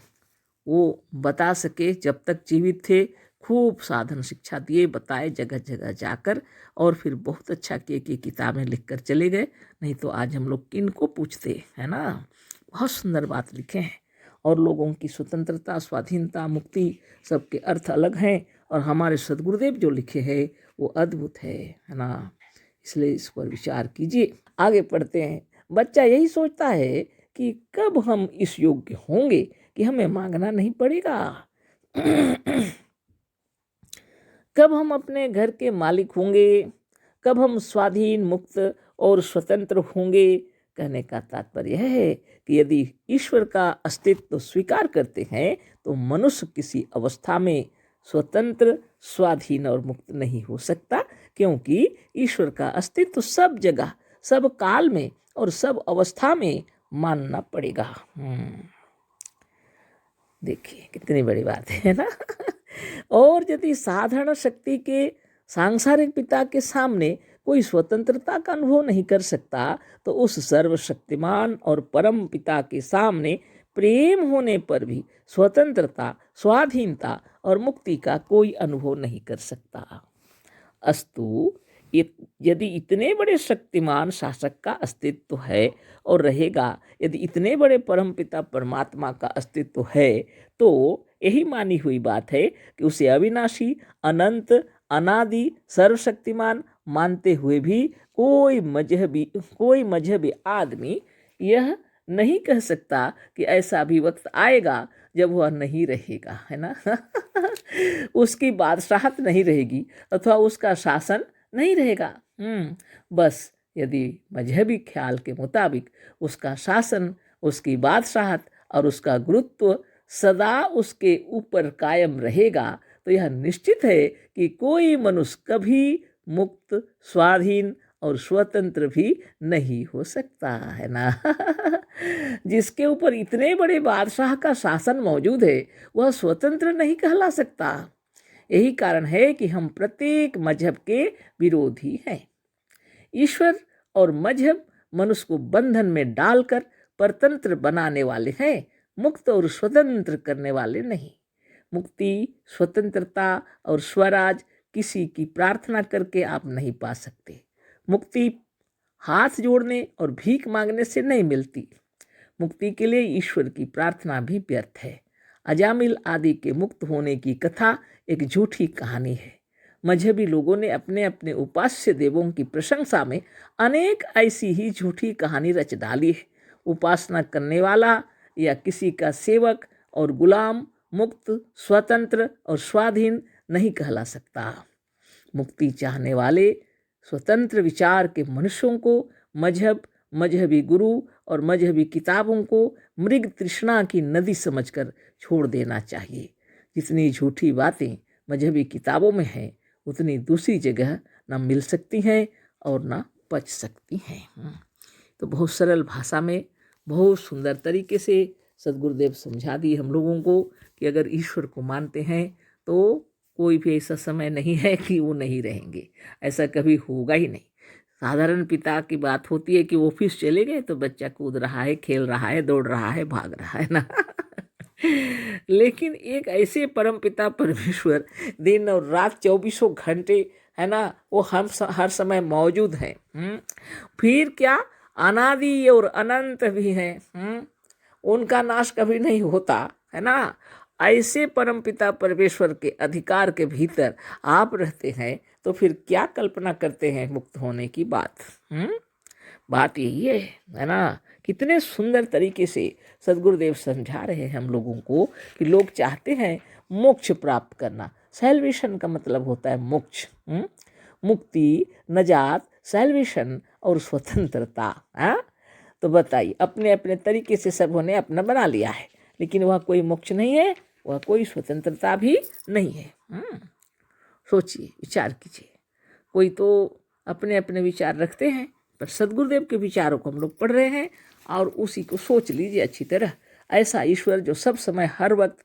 वो बता सके, जब तक जीवित थे, खूब साधन शिक्षा दिए, बताए जगह जगह जाकर, और फिर बहुत अच्छा किए कि किताबें लिखकर चले गए। नहीं तो आज हम लोग किन को पूछते, है ना। बहुत सुंदर बात लिखे हैं और लोगों की स्वतंत्रता, स्वाधीनता, मुक्ति सबके अर्थ अलग हैं और हमारे सद्गुरुदेव जो लिखे हैं वो अद्भुत है ना। इसलिए इस पर विचार कीजिए। आगे पढ़ते हैं। बच्चा यही सोचता है कि कब हम इस योग्य होंगे कि हमें मांगना नहीं पड़ेगा, कब हम अपने घर के मालिक होंगे, कब हम स्वाधीन, मुक्त और स्वतंत्र होंगे। कहने का तात्पर्य यह है कि यदि ईश्वर का अस्तित्व स्वीकार करते हैं तो मनुष्य किसी अवस्था में स्वतंत्र, स्वाधीन और मुक्त नहीं हो सकता, क्योंकि ईश्वर का अस्तित्व सब जगह, सब काल में और सब अवस्था में मानना पड़ेगा। देखिए कितनी बड़ी बात है ना। और यदि साधारण शक्ति के सांसारिक पिता के सामने कोई स्वतंत्रता का अनुभव नहीं कर सकता, तो उस सर्वशक्तिमान और परम पिता के सामने प्रेम होने पर भी स्वतंत्रता, स्वाधीनता और मुक्ति का कोई अनुभव नहीं कर सकता। अस्तु, यदि इतने बड़े शक्तिमान शासक का अस्तित्व है और रहेगा, यदि इतने बड़े परमपिता परमात्मा का अस्तित्व है, तो यही मानी हुई बात है कि उसे अविनाशी, अनंत, अनादि, सर्वशक्तिमान मानते हुए भी कोई मजहबी आदमी यह नहीं कह सकता कि ऐसा भी वक्त आएगा जब वह नहीं रहेगा, है ना। उसकी बादशाहत नहीं रहेगी अथवा उसका शासन नहीं रहेगा। बस यदि मजहबी ख्याल के मुताबिक उसका शासन, उसकी बादशाहत और उसका गुरुत्व सदा उसके ऊपर कायम रहेगा, तो यह निश्चित है कि कोई मनुष्य कभी मुक्त, स्वाधीन और स्वतंत्र भी नहीं हो सकता, है ना। जिसके ऊपर इतने बड़े बादशाह का शासन मौजूद है, वह स्वतंत्र नहीं कहला सकता। यही कारण है कि हम प्रत्येक मजहब के विरोधी हैं। ईश्वर और मजहब मनुष्य को बंधन में डालकर परतंत्र बनाने वाले हैं, मुक्त और स्वतंत्र करने वाले नहीं। मुक्ति, स्वतंत्रता और स्वराज किसी की प्रार्थना करके आप नहीं पा सकते। मुक्ति हाथ जोड़ने और भीख मांगने से नहीं मिलती। मुक्ति के लिए ईश्वर की प्रार्थना भी व्यर्थ है। अजामिल आदि के मुक्त होने की कथा एक झूठी कहानी है। मजहबी लोगों ने अपने अपने उपास्य देवों की प्रशंसा में अनेक ऐसी ही झूठी कहानी रच डाली है। उपासना करने वाला या किसी का सेवक और गुलाम मुक्त, स्वतंत्र और स्वाधीन नहीं कहला सकता। मुक्ति चाहने वाले स्वतंत्र विचार के मनुष्यों को मजहब, मजहबी गुरु और मजहबी किताबों को मृग तृष्णा की नदी समझकर छोड़ देना चाहिए। जितनी झूठी बातें मजहबी किताबों में हैं, उतनी दूसरी जगह न मिल सकती हैं और न पच सकती हैं। तो बहुत सरल भाषा में, बहुत सुंदर तरीके से सद्गुरुदेव समझा दिए हम लोगों को कि अगर ईश्वर को मानते हैं तो कोई भी ऐसा समय नहीं है कि वो नहीं रहेंगे। ऐसा कभी होगा ही नहीं। साधारण पिता की बात होती है कि ऑफिस चले गए तो बच्चा कूद रहा है, खेल रहा है, दौड़ रहा है, भाग रहा है ना। लेकिन एक ऐसे परम पिता परमेश्वर दिन और रात 24 घंटे, है ना, वो हम हर समय मौजूद है। फिर क्या, अनादि और अनंत भी है। उनका नाश कभी नहीं होता, है ना। ऐसे परम पिता परमेश्वर के अधिकार के भीतर आप रहते हैं, तो फिर क्या कल्पना करते हैं मुक्त होने की बात। बात यही है ना। कितने सुंदर तरीके से सदगुरुदेव समझा रहे हैं हम लोगों को कि लोग चाहते हैं मोक्ष प्राप्त करना। सैल्वेशन का मतलब होता है मोक्ष, मुक्ति, नजात, सैल्वेशन और स्वतंत्रता। तो बताइए, अपने अपने तरीके से सबों ने अपना बना लिया है, लेकिन वह कोई मोक्ष नहीं है, वह कोई स्वतंत्रता भी नहीं है। सोचिए, विचार कीजिए। कोई तो अपने अपने विचार रखते हैं, पर सदगुरुदेव के विचारों को हम लोग पढ़ रहे हैं और उसी को सोच लीजिए अच्छी तरह। ऐसा ईश्वर जो सब समय हर वक्त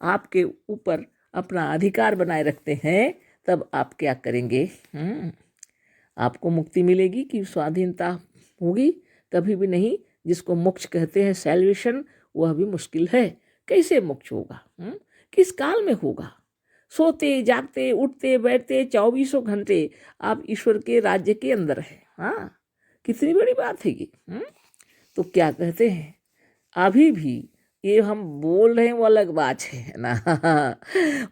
आपके ऊपर अपना अधिकार बनाए रखते हैं, तब आप क्या करेंगे। आपको मुक्ति मिलेगी कि स्वाधीनता होगी? कभी भी नहीं। जिसको मोक्ष कहते हैं, सैल्वेशन, वह भी मुश्किल है। कैसे मोक्ष होगा? किस काल में होगा? सोते जागते उठते बैठते 24 घंटे आप ईश्वर के राज्य के अंदर है। कितनी बड़ी बात है ये। तो क्या कहते हैं, अभी भी ये हम बोल रहे हैं वो अलग बात है ना।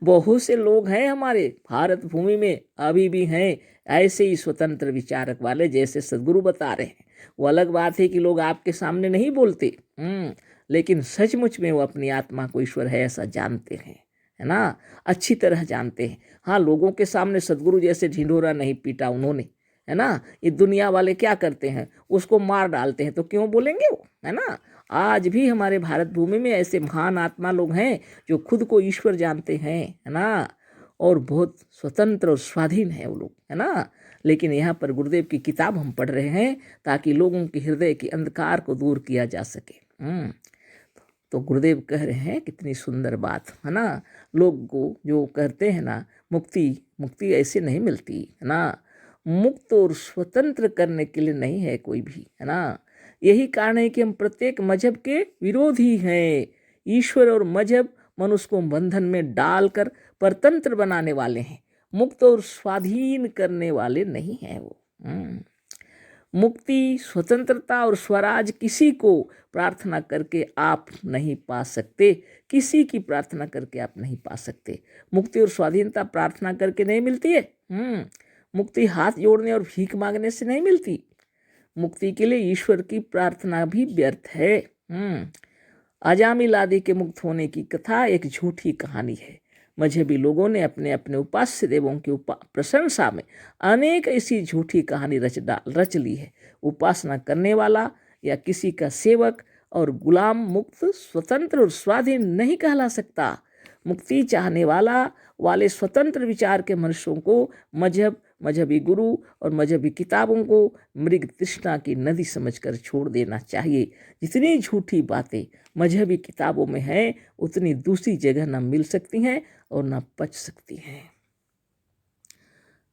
बहुत से लोग हैं हमारे भारत भूमि में, अभी भी हैं ऐसे ही स्वतंत्र विचारक वाले, जैसे सदगुरु बता रहे हैं। वो अलग बात है कि लोग आपके सामने नहीं बोलते, लेकिन सचमुच में वो अपनी आत्मा को ईश्वर है ऐसा जानते हैं, है ना, अच्छी तरह जानते हैं। हाँ, लोगों के सामने सदगुरु जैसे ढिंढोरा नहीं पीटा उन्होंने, है ना। ये दुनिया वाले क्या करते हैं, उसको मार डालते हैं, तो क्यों बोलेंगे वो, है ना। आज भी हमारे भारत भूमि में ऐसे महान आत्मा लोग हैं जो खुद को ईश्वर जानते हैं, है ना, और बहुत स्वतंत्र और स्वाधीन है वो लोग, है ना। लेकिन यहाँ पर गुरुदेव की किताब हम पढ़ रहे हैं ताकि लोगों के हृदय के अंधकार को दूर किया जा सके। तो गुरुदेव कह रहे हैं कितनी सुंदर बात, है ना। लोग को जो कहते हैं ना मुक्ति ऐसे नहीं मिलती, है ना। मुक्त और स्वतंत्र करने के लिए नहीं है कोई भी, है ना। यही कारण है कि हम प्रत्येक मजहब के विरोधी हैं। ईश्वर और मजहब मनुष्य को बंधन में डालकर परतंत्र बनाने वाले हैं, मुक्त और स्वाधीन करने वाले नहीं हैं वो। मुक्ति, स्वतंत्रता और स्वराज किसी को प्रार्थना करके आप नहीं पा सकते, किसी की प्रार्थना करके आप नहीं पा सकते। मुक्ति और स्वाधीनता प्रार्थना करके नहीं मिलती है। मुक्ति हाथ जोड़ने और भीख मांगने से नहीं मिलती। मुक्ति के लिए ईश्वर की प्रार्थना भी व्यर्थ है। अजामिल आदि के मुक्त होने की कथा एक झूठी कहानी है। मजहबी लोगों ने अपने अपने उपास्य देवों की प्रशंसा में अनेक ऐसी झूठी कहानी रच ली है। उपासना करने वाला या किसी का सेवक और गुलाम मुक्त, स्वतंत्र और स्वाधीन नहीं कहला सकता। मुक्ति चाहने वाले स्वतंत्र विचार के मनुष्यों को मजहबी गुरु और मजहबी किताबों को मृग तृष्णा की नदी समझकर छोड़ देना चाहिए। जितनी झूठी बातें मजहबी किताबों में हैं, उतनी दूसरी जगह न मिल सकती हैं और न पच सकती हैं।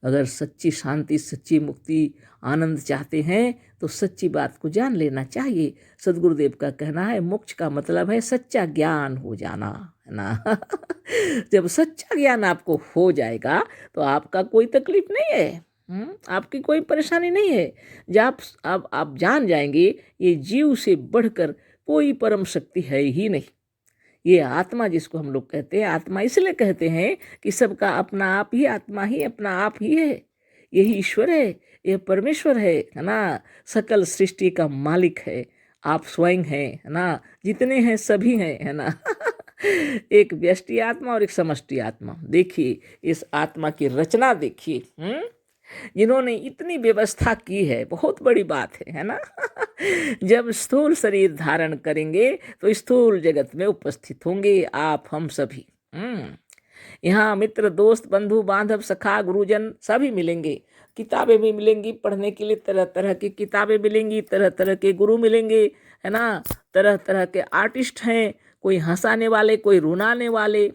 अगर सच्ची शांति, सच्ची मुक्ति, आनंद चाहते हैं तो सच्ची बात को जान लेना चाहिए। सदगुरुदेव का कहना है, मोक्ष का मतलब है सच्चा ज्ञान हो जाना, है ना। जब सच्चा ज्ञान आपको हो जाएगा तो आपका कोई तकलीफ नहीं है, आपकी कोई परेशानी नहीं है। जब आप जान जाएंगे ये जीव से बढ़कर कोई परम शक्ति है ही नहीं। ये आत्मा जिसको हम लोग कहते हैं, आत्मा इसलिए कहते हैं कि सबका अपना आप ही आत्मा ही अपना आप ही है। यही ईश्वर है, यह परमेश्वर है ना। सकल सृष्टि का मालिक है, आप स्वयं हैं, है ना। जितने हैं सभी हैं, है ना। एक व्यष्टि आत्मा और एक समष्टि आत्मा। देखिए इस आत्मा की रचना देखिए, जिन्होंने इतनी व्यवस्था की है, बहुत बड़ी बात है ना। जब स्थूल शरीर धारण करेंगे तो स्थूल जगत में उपस्थित होंगे आप हम सभी। यहाँ मित्र, दोस्त, बंधु बांधव, सखा, गुरुजन सभी मिलेंगे। किताबें भी मिलेंगी पढ़ने के लिए, तरह तरह की किताबें मिलेंगी, तरह तरह के गुरु मिलेंगे, है ना। तरह तरह के आर्टिस्ट हैं, कोई हंसाने वाले, कोई रुलाने वाले,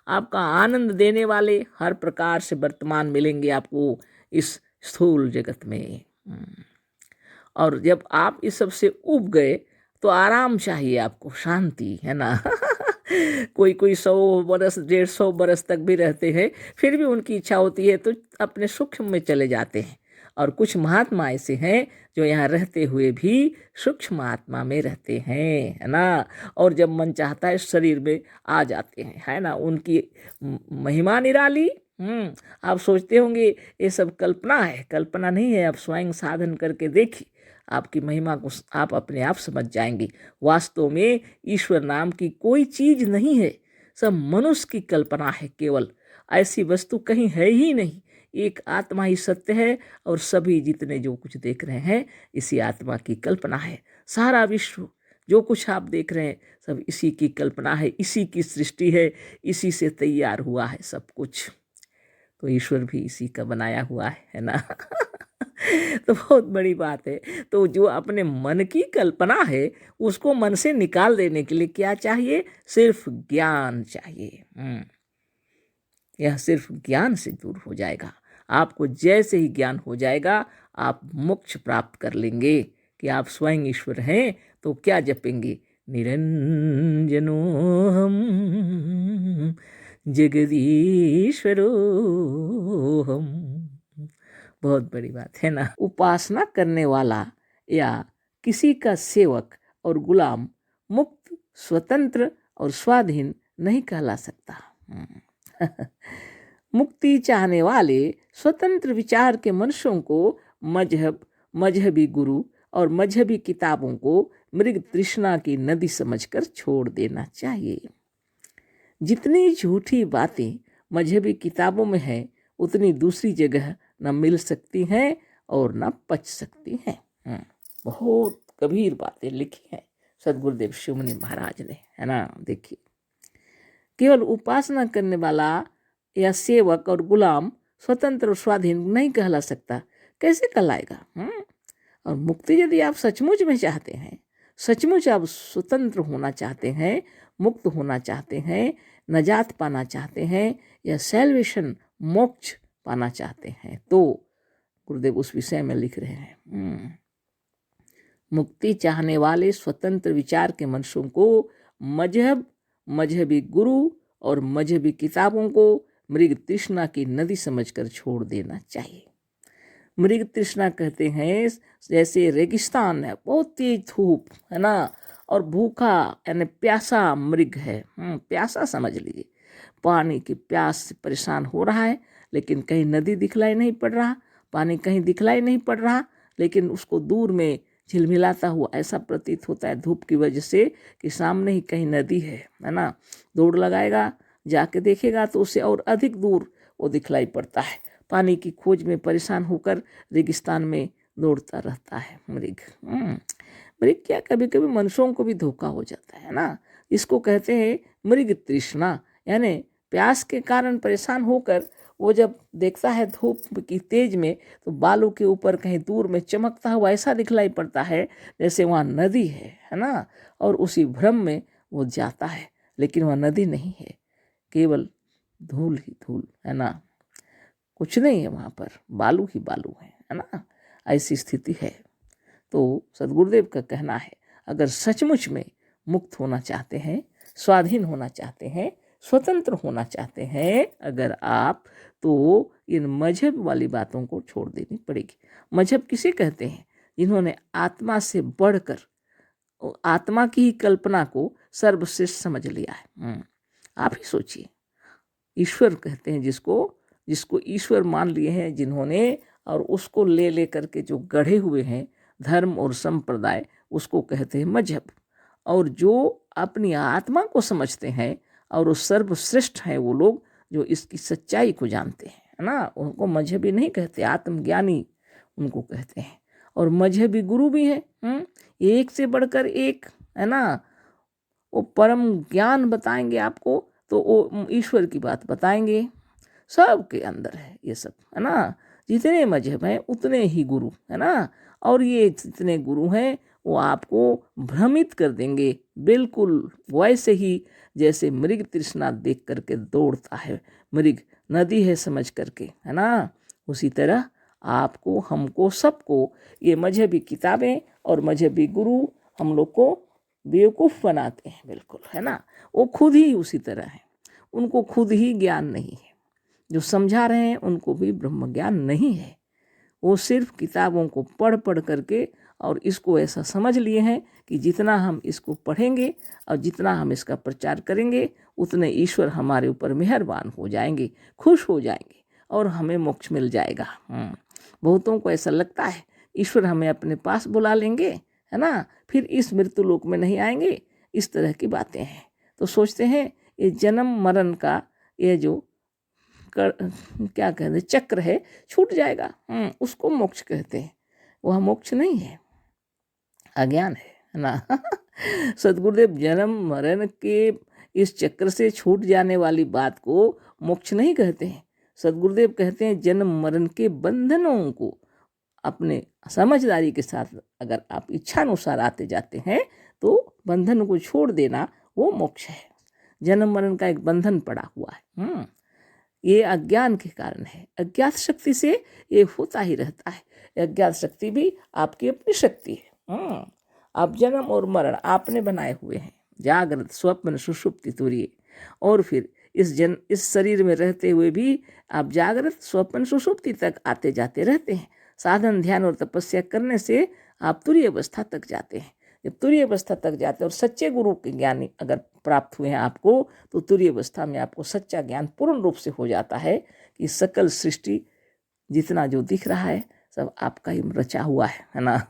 आपका आनंद देने वाले, हर प्रकार से वर्तमान मिलेंगे आपको इस स्थूल जगत में। और जब आप इस सब से उब गए तो आराम चाहिए आपको, शांति, है ना। कोई कोई 100 बरस 150 बरस तक भी रहते हैं, फिर भी उनकी इच्छा होती है तो अपने सूक्ष्म में चले जाते हैं। और कुछ महात्मा ऐसे हैं जो यहाँ रहते हुए भी सूक्ष्म आत्मा में रहते हैं, है ना। और जब मन चाहता है शरीर में आ जाते हैं, है ना। उनकी महिमा निराली। आप सोचते होंगे ये सब कल्पना है, कल्पना नहीं है। आप स्वयं साधन करके देखिए, आपकी महिमा को आप अपने आप समझ जाएंगे। वास्तव में ईश्वर नाम की कोई चीज नहीं है, सब मनुष्य की कल्पना है केवल। ऐसी वस्तु कहीं है ही नहीं, एक आत्मा ही सत्य है। और सभी जितने जो कुछ देख रहे हैं इसी आत्मा की कल्पना है। सारा विश्व जो कुछ आप देख रहे हैं सब इसी की कल्पना है, इसी की सृष्टि है, इसी से तैयार हुआ है सब कुछ। तो ईश्वर भी इसी का बनाया हुआ है ना। तो बहुत बड़ी बात है। तो जो अपने मन की कल्पना है उसको मन से निकाल देने के लिए क्या चाहिए? सिर्फ ज्ञान चाहिए। यह सिर्फ ज्ञान से दूर हो जाएगा। आपको जैसे ही ज्ञान हो जाएगा आप मोक्ष प्राप्त कर लेंगे कि आप स्वयं ईश्वर हैं। तो क्या जपेंगे? निरंजनो हम जगदीश्वरो हम। बहुत बड़ी बात है ना। उपासना करने वाला या किसी का सेवक और गुलाम मुक्त, स्वतंत्र और स्वाधीन नहीं कहला सकता। मुक्ति चाहने वाले स्वतंत्र विचार के मनुष्यों को मजहब, मजहबी गुरु और मजहबी किताबों को मृग तृष्णा की नदी समझकर छोड़ देना चाहिए। जितनी झूठी बातें मजहबी किताबों में है उतनी दूसरी जगह न मिल सकती हैं और न पच सकती हैं। बहुत गंभीर बातें लिखी हैं सदगुरुदेव शिवमुनि महाराज ने, है ना। देखिए, केवल उपासना करने वाला या सेवक और गुलाम स्वतंत्र और स्वाधीन नहीं कहला सकता। कैसे कहलाएगा? और मुक्ति यदि आप सचमुच में चाहते हैं, सचमुच आप स्वतंत्र होना चाहते हैं, मुक्त होना चाहते हैं, नजात पाना चाहते हैं या सैल्वेशन, मोक्ष पाना चाहते हैं, तो गुरुदेव उस विषय में लिख रहे हैं। मुक्ति चाहने वाले स्वतंत्र विचार के मनुष्यों को मजहब, मजहबी गुरु और मजहबी किताबों को मृग तृष्णा की नदी समझकर छोड़ देना चाहिए। मृग तृष्णा कहते हैं जैसे रेगिस्तान है, बहुत तेज धूप, है ना, और भूखा यानी प्यासा मृग है। प्यासा समझ लीजिए, पानी की प्यास से परेशान हो रहा है, लेकिन कहीं नदी दिखलाई नहीं पड़ रहा, पानी कहीं दिखलाई नहीं पड़ रहा, लेकिन उसको दूर में झिलमिलाता हुआ ऐसा प्रतीत होता है धूप की वजह से कि सामने ही कहीं नदी है ना। दौड़ लगाएगा, जाके देखेगा तो उसे और अधिक दूर वो दिखलाई पड़ता है। पानी की खोज में परेशान होकर रेगिस्तान में दौड़ता रहता है मृग। मृग क्या, कभी कभी मनुष्यों को भी धोखा हो जाता है ना। इसको कहते हैं मृग तृष्णा, यानी प्यास के कारण परेशान होकर वो जब देखता है धूप की तेज में तो बालू के ऊपर कहीं दूर में चमकता हुआ ऐसा दिखलाई पड़ता है जैसे वहाँ नदी है ना। और उसी भ्रम में वो जाता है, लेकिन वह नदी नहीं है, केवल धूल ही धूल, है ना। कुछ नहीं है वहाँ पर, बालू ही बालू है ना। ऐसी स्थिति है। तो सदगुरुदेव का कहना है, अगर सचमुच में मुक्त होना चाहते हैं, स्वाधीन होना चाहते हैं, स्वतंत्र होना चाहते हैं अगर आप, तो इन मजहब वाली बातों को छोड़ देनी पड़ेगी। मजहब किसे कहते हैं? जिन्होंने आत्मा से बढ़कर आत्मा की कल्पना को सर्वश्रेष्ठ समझ लिया है। आप ही सोचिए, ईश्वर कहते हैं जिसको ईश्वर मान लिए हैं जिन्होंने, और उसको ले करके जो गढ़े हुए हैं धर्म और संप्रदाय, उसको कहते हैं मजहब। और जो अपनी आत्मा को समझते हैं और वो सर्वश्रेष्ठ हैं वो लोग जो इसकी सच्चाई को जानते हैं, है ना, उनको मजहबी नहीं कहते, आत्मज्ञानी उनको कहते हैं। और मजहबी गुरु भी हैं, एक से बढ़कर एक, है ना। वो परम ज्ञान बताएंगे आपको, तो वो ईश्वर की बात बताएंगे। सबके अंदर है ये सब, है ना। जितने मजहब हैं उतने ही गुरु, है ना। और ये जितने गुरु हैं वो आपको भ्रमित कर देंगे, बिल्कुल वैसे ही जैसे मृग तृष्णा देख करके दौड़ता है मृग, नदी है समझ करके, है ना। उसी तरह आपको, हमको, सबको ये मजहबी किताबें और मजहबी गुरु हम लोग को बेवकूफ़ बनाते हैं, बिल्कुल, है ना। वो खुद ही उसी तरह है, उनको खुद ही ज्ञान नहीं है। जो समझा रहे हैं उनको भी ब्रह्म ज्ञान नहीं है। वो सिर्फ किताबों को पढ़ पढ़ करके और इसको ऐसा समझ लिए हैं कि जितना हम इसको पढ़ेंगे और जितना हम इसका प्रचार करेंगे उतने ईश्वर हमारे ऊपर मेहरबान हो जाएंगे, खुश हो जाएंगे और हमें मोक्ष मिल जाएगा। बहुतों को ऐसा लगता है ईश्वर हमें अपने पास बुला लेंगे, है ना, फिर इस मृत्यु लोक में नहीं आएंगे। इस तरह की बातें हैं। तो सोचते हैं ये जन्म मरण का ये जो क्या कहते हैं चक्र है छूट जाएगा, उसको मोक्ष कहते हैं। वह मोक्ष नहीं है, अज्ञान है ना। सदगुरुदेव जन्म मरण के इस चक्र से छूट जाने वाली बात को मोक्ष नहीं कहते हैं। सदगुरुदेव कहते हैं जन्म मरण के बंधनों को अपने समझदारी के साथ अगर आप इच्छानुसार आते जाते हैं तो बंधन को छोड़ देना वो मोक्ष है। जन्म मरण का एक बंधन पड़ा हुआ है, ये अज्ञान के कारण है। अज्ञात शक्ति से ये होता ही रहता है। अज्ञात शक्ति भी आपकी अपनी शक्ति है। आप जन्म और मरण आपने बनाए हुए हैं, जागृत स्वप्न सुषुप्ति तुरीय। और फिर इस शरीर में रहते हुए भी आप जागृत स्वप्न सुषुप्ति तक आते जाते रहते हैं। साधन ध्यान और तपस्या करने से आप तुरीय अवस्था तक जाते हैं। जब तुरीय अवस्था तक जाते हैं और सच्चे गुरु के ज्ञानी अगर प्राप्त हुए हैं आपको, तो तुरीय अवस्था में आपको सच्चा ज्ञान पूर्ण रूप से हो जाता है कि सकल सृष्टि जितना जो दिख रहा है सब आपका ही रचा हुआ है ना।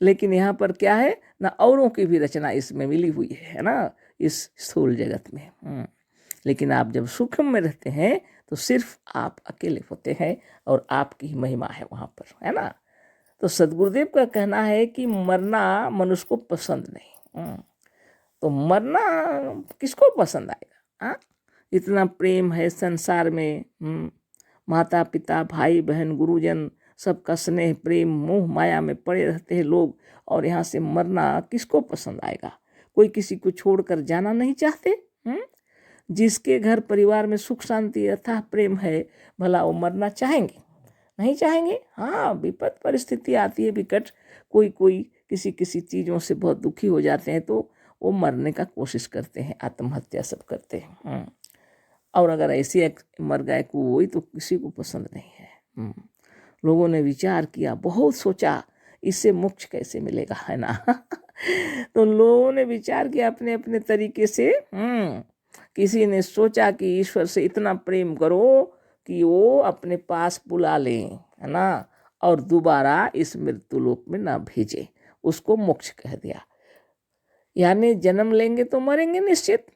लेकिन यहाँ पर क्या है ना, औरों की भी रचना इसमें मिली हुई है ना, इस स्थूल जगत में। लेकिन आप जब सूक्ष्म में रहते हैं तो सिर्फ आप अकेले होते हैं और आपकी ही महिमा है वहाँ पर, है ना। तो सदगुरुदेव का कहना है कि मरना मनुष्य को पसंद नहीं। तो मरना किसको पसंद आएगा? इतना प्रेम है संसार में, माता पिता भाई बहन गुरुजन सबका स्नेह प्रेम मोह माया में पड़े रहते हैं लोग, और यहाँ से मरना किसको पसंद आएगा? कोई किसी को छोड़कर जाना नहीं चाहते। जिसके घर परिवार में सुख शांति अथाह प्रेम है, भला वो मरना चाहेंगे? नहीं चाहेंगे। हाँ, विपद परिस्थिति आती है विकट, कोई किसी चीज़ों से बहुत दुखी हो जाते हैं तो वो मरने का कोशिश करते हैं, आत्महत्या सब करते हैं। और अगर ऐसे मर गए कोई तो किसी को पसंद नहीं है। लोगों ने विचार किया, बहुत सोचा इससे मोक्ष कैसे मिलेगा, है ना। तो लोगों ने विचार किया अपने अपने तरीके से। किसी ने सोचा कि ईश्वर से इतना प्रेम करो कि वो अपने पास बुला लें, है ना, और दोबारा इस मृत्यु लोक में ना भेजे, उसको मोक्ष कह दिया। यानी जन्म लेंगे तो मरेंगे निश्चित,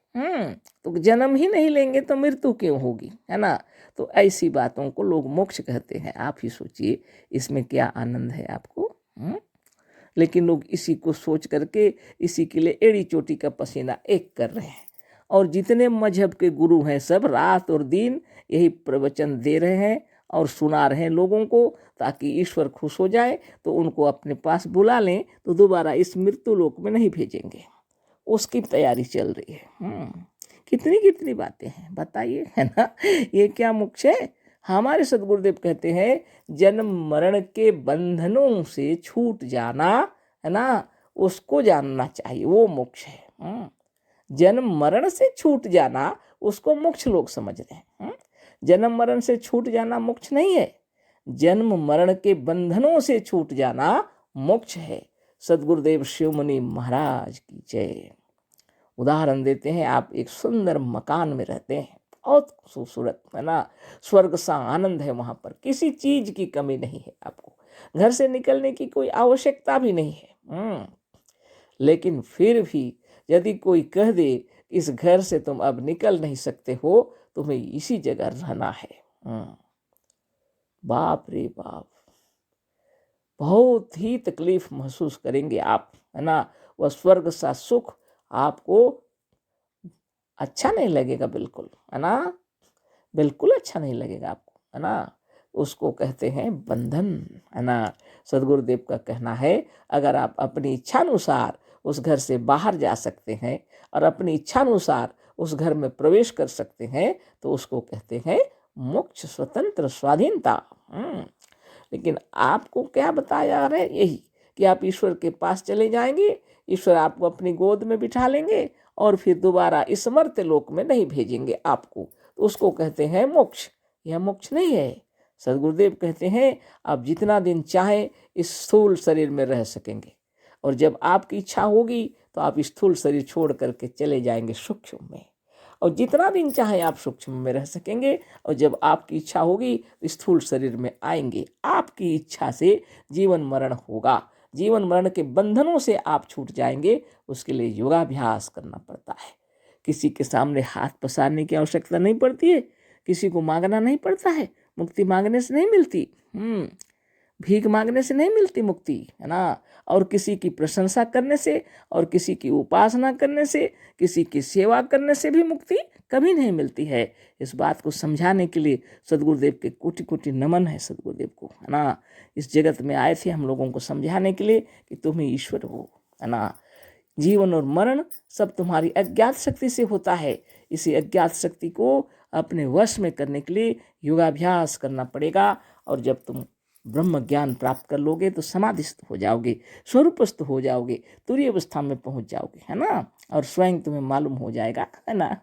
तो जन्म ही नहीं लेंगे तो मृत्यु क्यों होगी, है ना। तो ऐसी बातों को लोग मोक्ष कहते हैं। आप ही सोचिए इसमें क्या आनंद है आपको। लेकिन लोग इसी को सोच करके इसी के लिए एड़ी चोटी का पसीना एक कर रहे हैं। और जितने मजहब के गुरु हैं सब रात और दिन यही प्रवचन दे रहे हैं और सुना रहे हैं लोगों को, ताकि ईश्वर खुश हो जाए तो उनको अपने पास बुला लें, तो दोबारा इस मृत्यु लोक में नहीं भेजेंगे। उसकी तैयारी चल रही है। कितनी बातें हैं बताइए, है ना। ये क्या मोक्ष है? हमारे सदगुरुदेव कहते हैं जन्म मरण के बंधनों से छूट जाना, है ना, उसको जानना चाहिए, वो मोक्ष है। जन्म मरण से छूट जाना उसको मोक्ष लोग समझ रहे हैं। जन्म मरण से छूट जाना मोक्ष नहीं है, जन्म मरण के बंधनों से छूट जाना मोक्ष है। सदगुरुदेव शिवमुनि महाराज की जय। उदाहरण देते हैं, आप एक सुंदर मकान में रहते हैं, बहुत खूबसूरत, है ना, स्वर्ग सा आनंद है वहाँ पर, किसी चीज की कमी नहीं है आपको, घर से निकलने की कोई आवश्यकता भी नहीं है। लेकिन फिर भी यदि कोई कह दे इस घर से तुम अब निकल नहीं सकते हो, तुम्हें इसी जगह रहना है, बाप रे बाप, बहुत ही तकलीफ महसूस करेंगे आप, है ना। वह स्वर्ग सा सुख आपको अच्छा नहीं लगेगा, बिल्कुल, है ना, बिल्कुल अच्छा नहीं लगेगा आपको, है ना। उसको कहते हैं बंधन, है ना। सदगुरुदेव का कहना है अगर आप अपनी इच्छानुसार उस घर से बाहर जा सकते हैं और अपनी इच्छानुसार उस घर में प्रवेश कर सकते हैं तो उसको कहते हैं मोक्ष, स्वतंत्र स्वाधीनता। लेकिन आपको क्या बताया जा रहा है? यही कि आप ईश्वर के पास चले जाएंगे, ईश्वर आपको अपनी गोद में बिठा लेंगे और फिर दोबारा इस मर्त्य लोक में नहीं भेजेंगे आपको। तो उसको कहते हैं मोक्ष। यह मोक्ष नहीं है। सदगुरुदेव कहते हैं आप जितना दिन चाहे इस स्थूल शरीर में रह सकेंगे, और जब आपकी इच्छा होगी तो आप स्थूल शरीर छोड़ करके चले जाएंगे सूक्ष्म में, और जितना दिन चाहे आप सूक्ष्म में रह सकेंगे, और जब आपकी इच्छा होगी तो स्थूल शरीर में आएंगे। आपकी इच्छा से जीवन मरण होगा, जीवन मरण के बंधनों से आप छूट जाएंगे। उसके लिए योगाभ्यास करना पड़ता है। किसी के सामने हाथ पसारने की आवश्यकता नहीं पड़ती है, किसी को मांगना नहीं पड़ता है। मुक्ति मांगने से नहीं मिलती, भीख मांगने से नहीं मिलती मुक्ति, है ना। और किसी की प्रशंसा करने से, और किसी की उपासना करने से, किसी की सेवा करने से भी मुक्ति कभी नहीं मिलती है। इस बात को समझाने के लिए सदगुरुदेव के कोटि कोटि नमन है सदगुरुदेव को, है ना। इस जगत में आए थे हम लोगों को समझाने के लिए कि तुम ही ईश्वर हो, है ना। जीवन और मरण सब तुम्हारी अज्ञात शक्ति से होता है। इसी अज्ञात शक्ति को अपने वश में करने के लिए योगाभ्यास करना पड़ेगा। और जब तुम ब्रह्म ज्ञान प्राप्त कर लोगे तो समाधिस्थ हो जाओगे, स्वरूपस्थ हो जाओगे, तुरीय अवस्था में पहुंच जाओगे, है ना। और स्वयं तुम्हें मालूम हो जाएगा, है ना।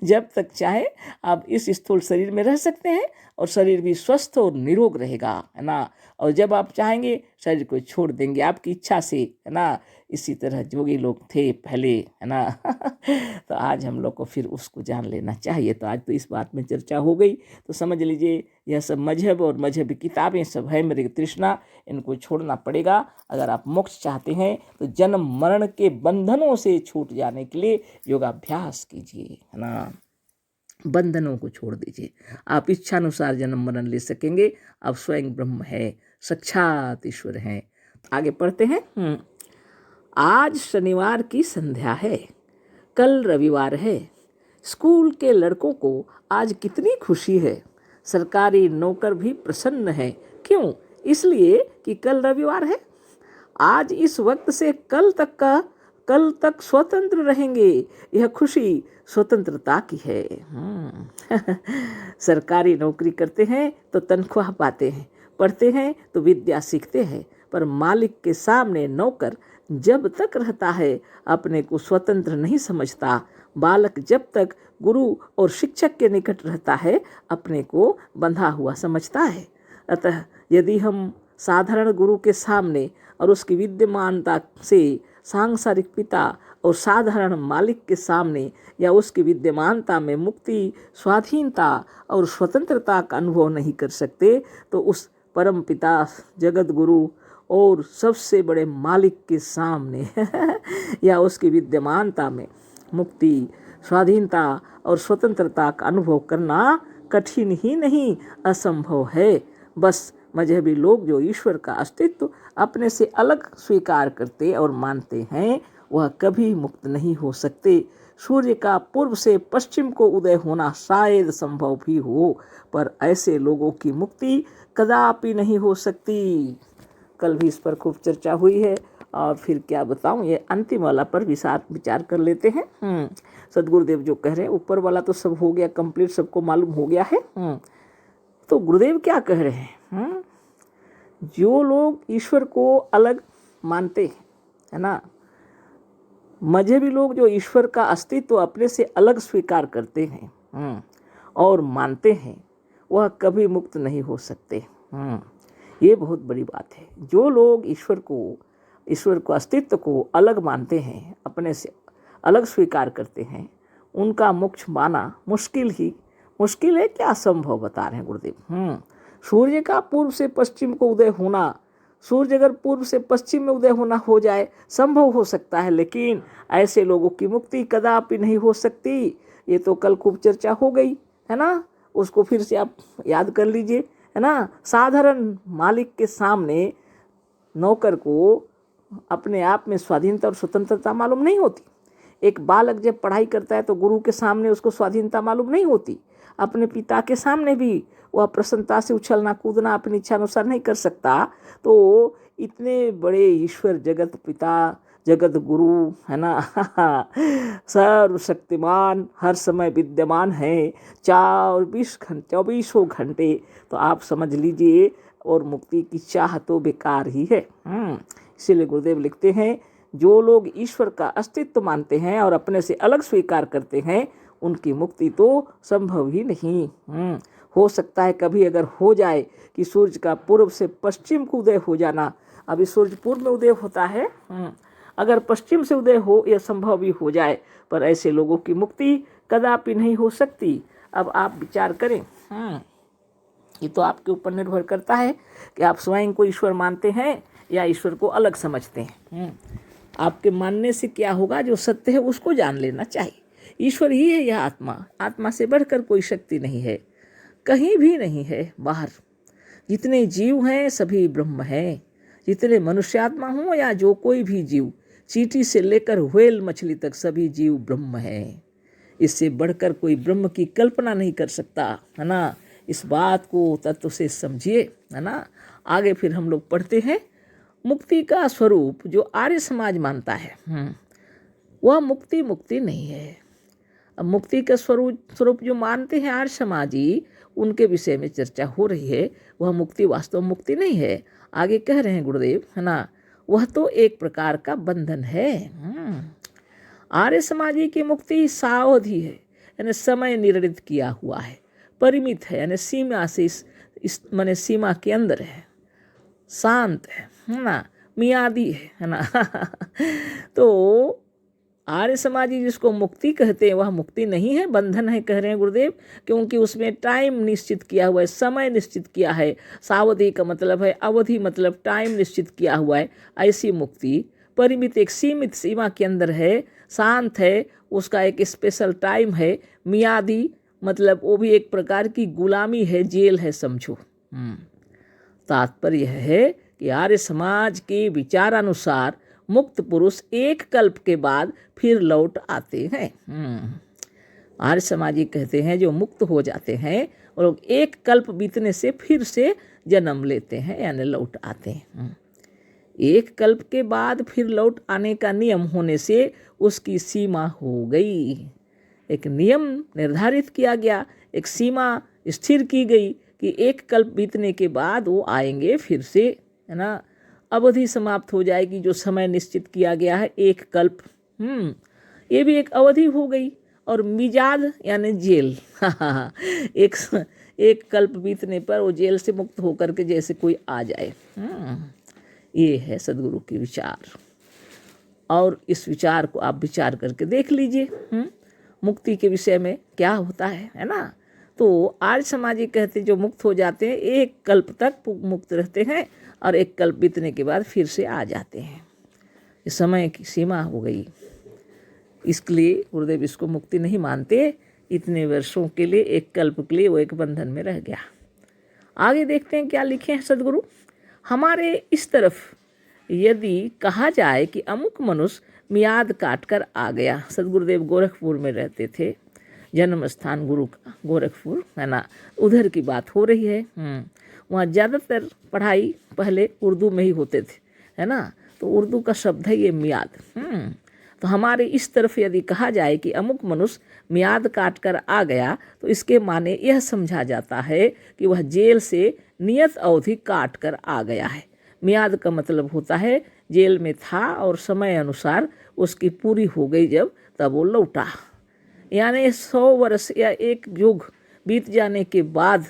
जब तक चाहे आप इस स्थूल शरीर में रह सकते हैं, और शरीर भी स्वस्थ और निरोग रहेगा, है ना। और जब आप चाहेंगे शरीर को छोड़ देंगे आपकी इच्छा से, है ना। इसी तरह जोगी लोग थे पहले, है ना। तो आज हम लोग को फिर उसको जान लेना चाहिए। तो आज तो इस बात में चर्चा हो गई, तो समझ लीजिए यह सब मजहब और मजहबी किताबें सब है मेरी तृष्णा, इनको छोड़ना पड़ेगा। अगर आप मोक्ष चाहते हैं तो जन्म मरण के बंधनों से छूट जाने के लिए योगाभ्यास कीजिए, है ना। बंधनों को छोड़ दीजिए, आप इच्छानुसार जन्म मरण ले सकेंगे। आप स्वयं ब्रह्म है, साक्षात ईश्वर हैं। आगे पढ़ते हैं। आज शनिवार की संध्या है, कल रविवार है। स्कूल के लड़कों को आज कितनी खुशी है। सरकारी नौकर भी प्रसन्न है। क्यों? इसलिए कि कल रविवार है। आज इस वक्त से कल तक स्वतंत्र रहेंगे। यह खुशी स्वतंत्रता की है। सरकारी नौकरी करते हैं तो तनख्वाह पाते हैं, पढ़ते हैं तो विद्या सीखते हैं, पर मालिक के सामने नौकर जब तक रहता है अपने को स्वतंत्र नहीं समझता। बालक जब तक गुरु और शिक्षक के निकट रहता है अपने को बंधा हुआ समझता है। अतः यदि हम साधारण गुरु के सामने और उसकी विद्यमानता से सांसारिक पिता और साधारण मालिक के सामने या उसकी विद्यमानता में मुक्ति, स्वाधीनता और स्वतंत्रता का अनुभव नहीं कर सकते, तो उस परम पिता, जगत गुरु और सबसे बड़े मालिक के सामने या उसकी विद्यमानता में मुक्ति, स्वाधीनता और स्वतंत्रता का अनुभव करना कठिन ही नहीं, असंभव है। बस मजहबी लोग जो ईश्वर का अस्तित्व अपने से अलग स्वीकार करते और मानते हैं, वह कभी मुक्त नहीं हो सकते। सूर्य का पूर्व से पश्चिम को उदय होना शायद संभव भी हो, पर ऐसे लोगों की मुक्ति कदापि नहीं हो सकती। कल भी इस पर खूब चर्चा हुई है, और फिर क्या बताऊं, ये अंतिम वाला पर भी साथ विचार कर लेते हैं। सदगुरुदेव जो कह रहे हैं, ऊपर वाला तो सब हो गया कंप्लीट, सबको मालूम हो गया है। तो गुरुदेव क्या कह रहे हैं? जो लोग ईश्वर को अलग मानते हैं, है ना, मजहबी लोग जो ईश्वर का अस्तित्व अपने से अलग स्वीकार करते हैं और मानते हैं, वह कभी मुक्त नहीं हो सकते। ये बहुत बड़ी बात है। जो लोग ईश्वर को अस्तित्व को अलग मानते हैं, अपने से अलग स्वीकार करते हैं, उनका मोक्ष पाना मुश्किल है क्या, असंभव बता रहे हैं गुरुदेव। सूर्य का पूर्व से पश्चिम को उदय होना, सूर्य अगर पूर्व से पश्चिम में उदय होना हो जाए, संभव हो सकता है, लेकिन ऐसे लोगों की मुक्ति कदापि नहीं हो सकती। ये तो कल खूब चर्चा हो गई, है ना। उसको फिर से आप याद कर लीजिए, है ना। साधारण मालिक के सामने नौकर को अपने आप में स्वाधीनता और स्वतंत्रता मालूम नहीं होती। एक बालक जब पढ़ाई करता है तो गुरु के सामने उसको स्वाधीनता मालूम नहीं होती। अपने पिता के सामने भी वह प्रसन्नता से उछलना कूदना अपनी इच्छा अनुसार नहीं कर सकता। तो इतने बड़े ईश्वर, जगत पिता, जगत गुरु, है ना, सर्वशक्तिमान, हर समय विद्यमान है, 24 घंटे, 24 घंटे। तो आप समझ लीजिए और मुक्ति की चाह तो बेकार ही है। इसीलिए गुरुदेव लिखते हैं, जो लोग ईश्वर का अस्तित्व मानते हैं और अपने से अलग स्वीकार करते हैं, उनकी मुक्ति तो संभव ही नहीं। हो सकता है कभी अगर हो जाए कि सूर्य का पूर्व से पश्चिम को उदय हो जाना, अभी सूर्य पूर्व में उदय होता है, अगर पश्चिम से उदय हो यह संभव भी हो जाए, पर ऐसे लोगों की मुक्ति कदापि नहीं हो सकती। अब आप विचार करें, ये तो आपके ऊपर निर्भर करता है कि आप स्वयं को ईश्वर मानते हैं या ईश्वर को अलग समझते हैं। आपके मानने से क्या होगा, जो सत्य है उसको जान लेना चाहिए। ईश्वर ही है यह आत्मा, आत्मा से बढ़कर कोई शक्ति नहीं है, कहीं भी नहीं है बाहर। जितने जीव हैं सभी ब्रह्म हैं, जितने मनुष्यात्मा हों या जो कोई भी जीव, चींटी से लेकर व्हेल मछली तक सभी जीव ब्रह्म हैं। इससे बढ़कर कोई ब्रह्म की कल्पना नहीं कर सकता, है ना। इस बात को तत्व से समझिए, है ना। आगे फिर हम लोग पढ़ते हैं, मुक्ति का स्वरूप जो आर्य समाज मानता है वह मुक्ति नहीं है। अब मुक्ति का स्वरूप जो मानते हैं आर्य समाजी, उनके विषय में चर्चा हो रही है। वह मुक्ति वास्तव मुक्ति नहीं है। आगे कह रहे हैं गुरुदेव, है ना, वह तो एक प्रकार का बंधन है। आर्य समाजी की मुक्ति सावधि है, यानी समय निर्धारित किया हुआ है, परिमित है, यानी सीमा से इस माने सीमा के अंदर है, शांत है ना, मियादी है ना। तो आर्य समाजी जिसको मुक्ति कहते हैं वह मुक्ति नहीं है, बंधन है, कह रहे हैं गुरुदेव, क्योंकि उसमें टाइम निश्चित किया हुआ है, समय निश्चित किया है। सावधि का मतलब है अवधि, मतलब टाइम निश्चित किया हुआ है। ऐसी मुक्ति परिमित, एक सीमित सीमा के अंदर है, शांत है, उसका एक स्पेशल टाइम है। मियादी मतलब वो भी एक प्रकार की गुलामी है, जेल है, समझो। तात्पर्य है कि आर्य समाज के विचारानुसार मुक्त पुरुष एक कल्प के बाद फिर लौट आते हैं। आर्य समाजी कहते हैं जो मुक्त हो जाते हैं वो लोग एक कल्प बीतने से फिर से जन्म लेते हैं, यानी लौट आते हैं। एक कल्प के बाद फिर लौट आने का नियम होने से उसकी सीमा हो गई, एक नियम निर्धारित किया गया, एक सीमा स्थिर की गई कि एक कल्प बीतने के बाद वो आएंगे फिर से, है ना। अवधि समाप्त हो जाएगी, जो समय निश्चित किया गया है एक कल्प, ये भी एक अवधि हो गई। और मिजाद यानी जेल, एक कल्प बीतने पर वो जेल से मुक्त होकर के जैसे कोई आ जाए। ये है सदगुरु के विचार, और इस विचार को आप विचार करके देख लीजिए मुक्ति के विषय में क्या होता है ना। तो आर्य समाजी कहते जो मुक्त हो जाते हैं एक कल्प तक मुक्त रहते हैं, और एक कल्प बीतने के बाद फिर से आ जाते हैं। इस समय की सीमा हो गई, इसके लिए गुरुदेव इसको मुक्ति नहीं मानते। इतने वर्षों के लिए, एक कल्प के लिए वो एक बंधन में रह गया। आगे देखते हैं क्या लिखे हैं सदगुरु। हमारे इस तरफ यदि कहा जाए कि अमुक मनुष्य मियाद काट कर आ गया, सदगुरुदेव गोरखपुर में रहते थे, जन्म स्थान गुरु का गोरखपुर, है ना, उधर की बात हो रही है। वहाँ ज़्यादातर पढ़ाई पहले उर्दू में ही होते थे, है ना, तो उर्दू का शब्द है ये मियाद। तो हमारे इस तरफ यदि कहा जाए कि अमुक मनुष्य मियाद काट कर आ गया, तो इसके माने यह समझा जाता है कि वह जेल से नियत अवधि काट कर आ गया है। मियाद का मतलब होता है जेल में था और समय अनुसार उसकी पूरी हो गई जब, तब वो लौटा। यानी 100 वर्ष या एक युग बीत जाने के बाद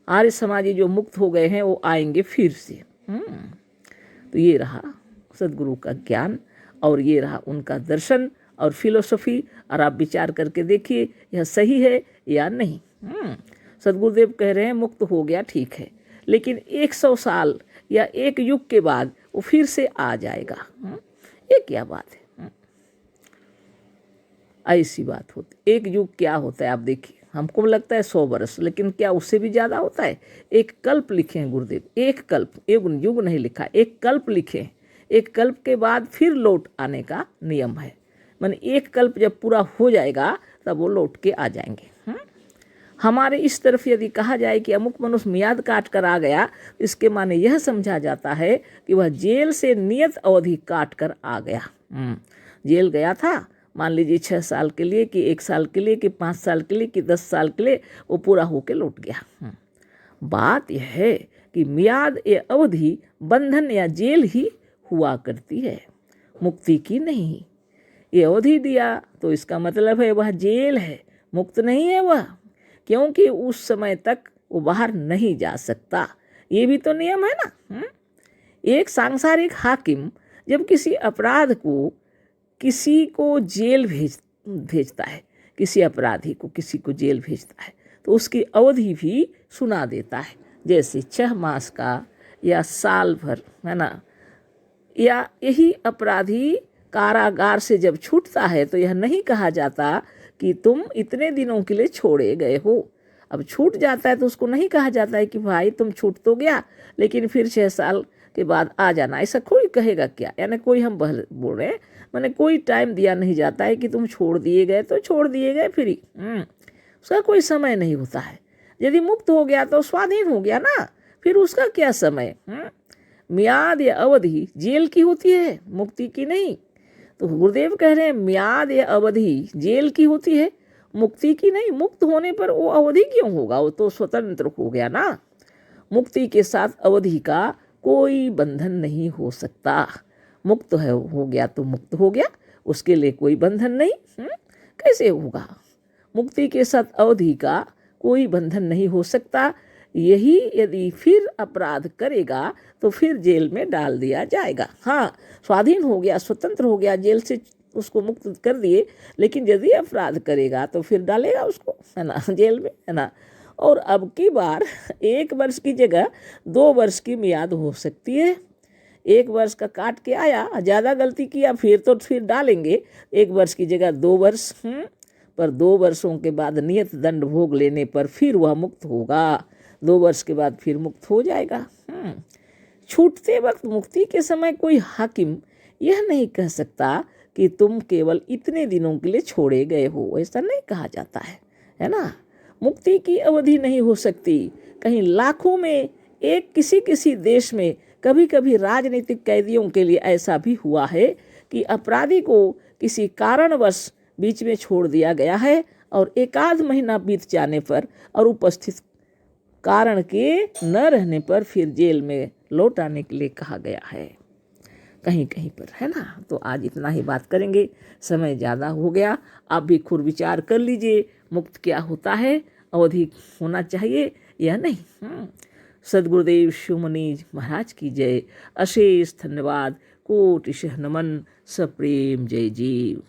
आर्य समाजी जो मुक्त हो गए हैं वो आएंगे फिर से। तो ये रहा सदगुरु का ज्ञान, और ये रहा उनका दर्शन और फिलोसफी, और आप विचार करके देखिए यह सही है या नहीं। सदगुरुदेव कह रहे हैं मुक्त हो गया, ठीक है, लेकिन 100 साल या एक युग के बाद वो फिर से आ जाएगा। ये क्या बात है? ऐसी बात होती। एक युग क्या होता है आप देखिए, हमको लगता है 100 वर्ष, लेकिन क्या उससे भी ज़्यादा होता है। एक कल्प लिखे हैं गुरुदेव, एक कल्प, एक युग नहीं लिखा, एक कल्प लिखे। एक कल्प के बाद फिर लौट आने का नियम है, माने एक कल्प जब पूरा हो जाएगा तब वो लौट के आ जाएंगे। हमारे इस तरफ यदि कहा जाए कि अमुक मनुष्य मियाद काट कर आ गया, इसके माने यह समझा जाता है कि वह जेल से नियत अवधि काट कर आ गया। जेल गया था, मान लीजिए 6 साल के लिए कि 1 साल के लिए कि 5 साल के लिए कि 10 साल के लिए, वो पूरा होके लौट गया। बात यह है कि मियाद या अवधि बंधन या जेल ही हुआ करती है, मुक्ति की नहीं। ये अवधि दिया तो इसका मतलब है वह जेल है, मुक्त नहीं है वह, क्योंकि उस समय तक वो बाहर नहीं जा सकता। ये भी तो नियम है ना। एक सांसारिक हाकिम जब किसी अपराध को किसी को जेल भेजता है, किसी अपराधी को किसी को जेल भेजता है, तो उसकी अवधि भी सुना देता है, जैसे 6 मास का या साल भर, है ना। या यही अपराधी कारागार से जब छूटता है तो यह नहीं कहा जाता कि तुम इतने दिनों के लिए छोड़े गए हो। अब छूट जाता है तो उसको नहीं कहा जाता है कि भाई तुम छूट तो गया लेकिन फिर 6 साल के बाद आ जाना, ऐसा कोई कहेगा क्या। यानी कोई हम बोल रहे हैं, मैंने कोई टाइम दिया नहीं जाता है कि तुम छोड़ दिए गए तो छोड़ दिए गए फिर ही। उसका कोई समय नहीं होता है। यदि मुक्त हो गया तो स्वाधीन हो गया ना, फिर उसका क्या समय। मियाद या अवधि जेल की होती है, मुक्ति की नहीं। तो गुरुदेव कह रहे हैं मियाद या अवधि जेल की होती है, मुक्ति की नहीं। मुक्त होने पर वो अवधि क्यों होगा, वो तो स्वतंत्र हो गया ना। मुक्ति के साथ अवधि का कोई बंधन नहीं हो सकता। मुक्त है हो गया तो मुक्त हो गया, उसके लिए कोई बंधन नहीं। कैसे होगा। मुक्ति के साथ अवधि का कोई बंधन नहीं हो सकता। यही यदि फिर अपराध करेगा तो फिर जेल में डाल दिया जाएगा। हाँ, स्वाधीन हो गया, स्वतंत्र हो गया, जेल से उसको मुक्त कर दिए, लेकिन यदि अपराध करेगा तो फिर डालेगा उसको, है ना, जेल में, है ना। और अब की बार 1 वर्ष की जगह 2 वर्ष की मियाद हो सकती है। 1 वर्ष का काट के आया, ज़्यादा गलती किया फिर डालेंगे 1 वर्ष की जगह 2 वर्ष। पर 2 वर्षों के बाद नियत दंड भोग लेने पर फिर वह मुक्त होगा। 2 वर्ष के बाद फिर मुक्त हो जाएगा। छूटते वक्त मुक्ति के समय कोई हाकिम यह नहीं कह सकता कि तुम केवल इतने दिनों के लिए छोड़े गए हो, ऐसा नहीं कहा जाता है ना। मुक्ति की अवधि नहीं हो सकती। कहीं लाखों में एक किसी देश में कभी कभी राजनीतिक कैदियों के लिए ऐसा भी हुआ है कि अपराधी को किसी कारणवश बीच में छोड़ दिया गया है और 1 आध महीना बीत जाने पर और उपस्थित कारण के न रहने पर फिर जेल में लौट आने के लिए कहा गया है कहीं कहीं पर, है ना। तो आज इतना ही बात करेंगे, समय ज़्यादा हो गया। आप भी खुद विचार कर लीजिए, मुक्त क्या होता है, अवधि होना चाहिए या नहीं। सद्गुरुदेव शिवमुनि महाराज की जय। अशेष धन्यवाद, कोटिशः नमन, सप्रेम जय जीव।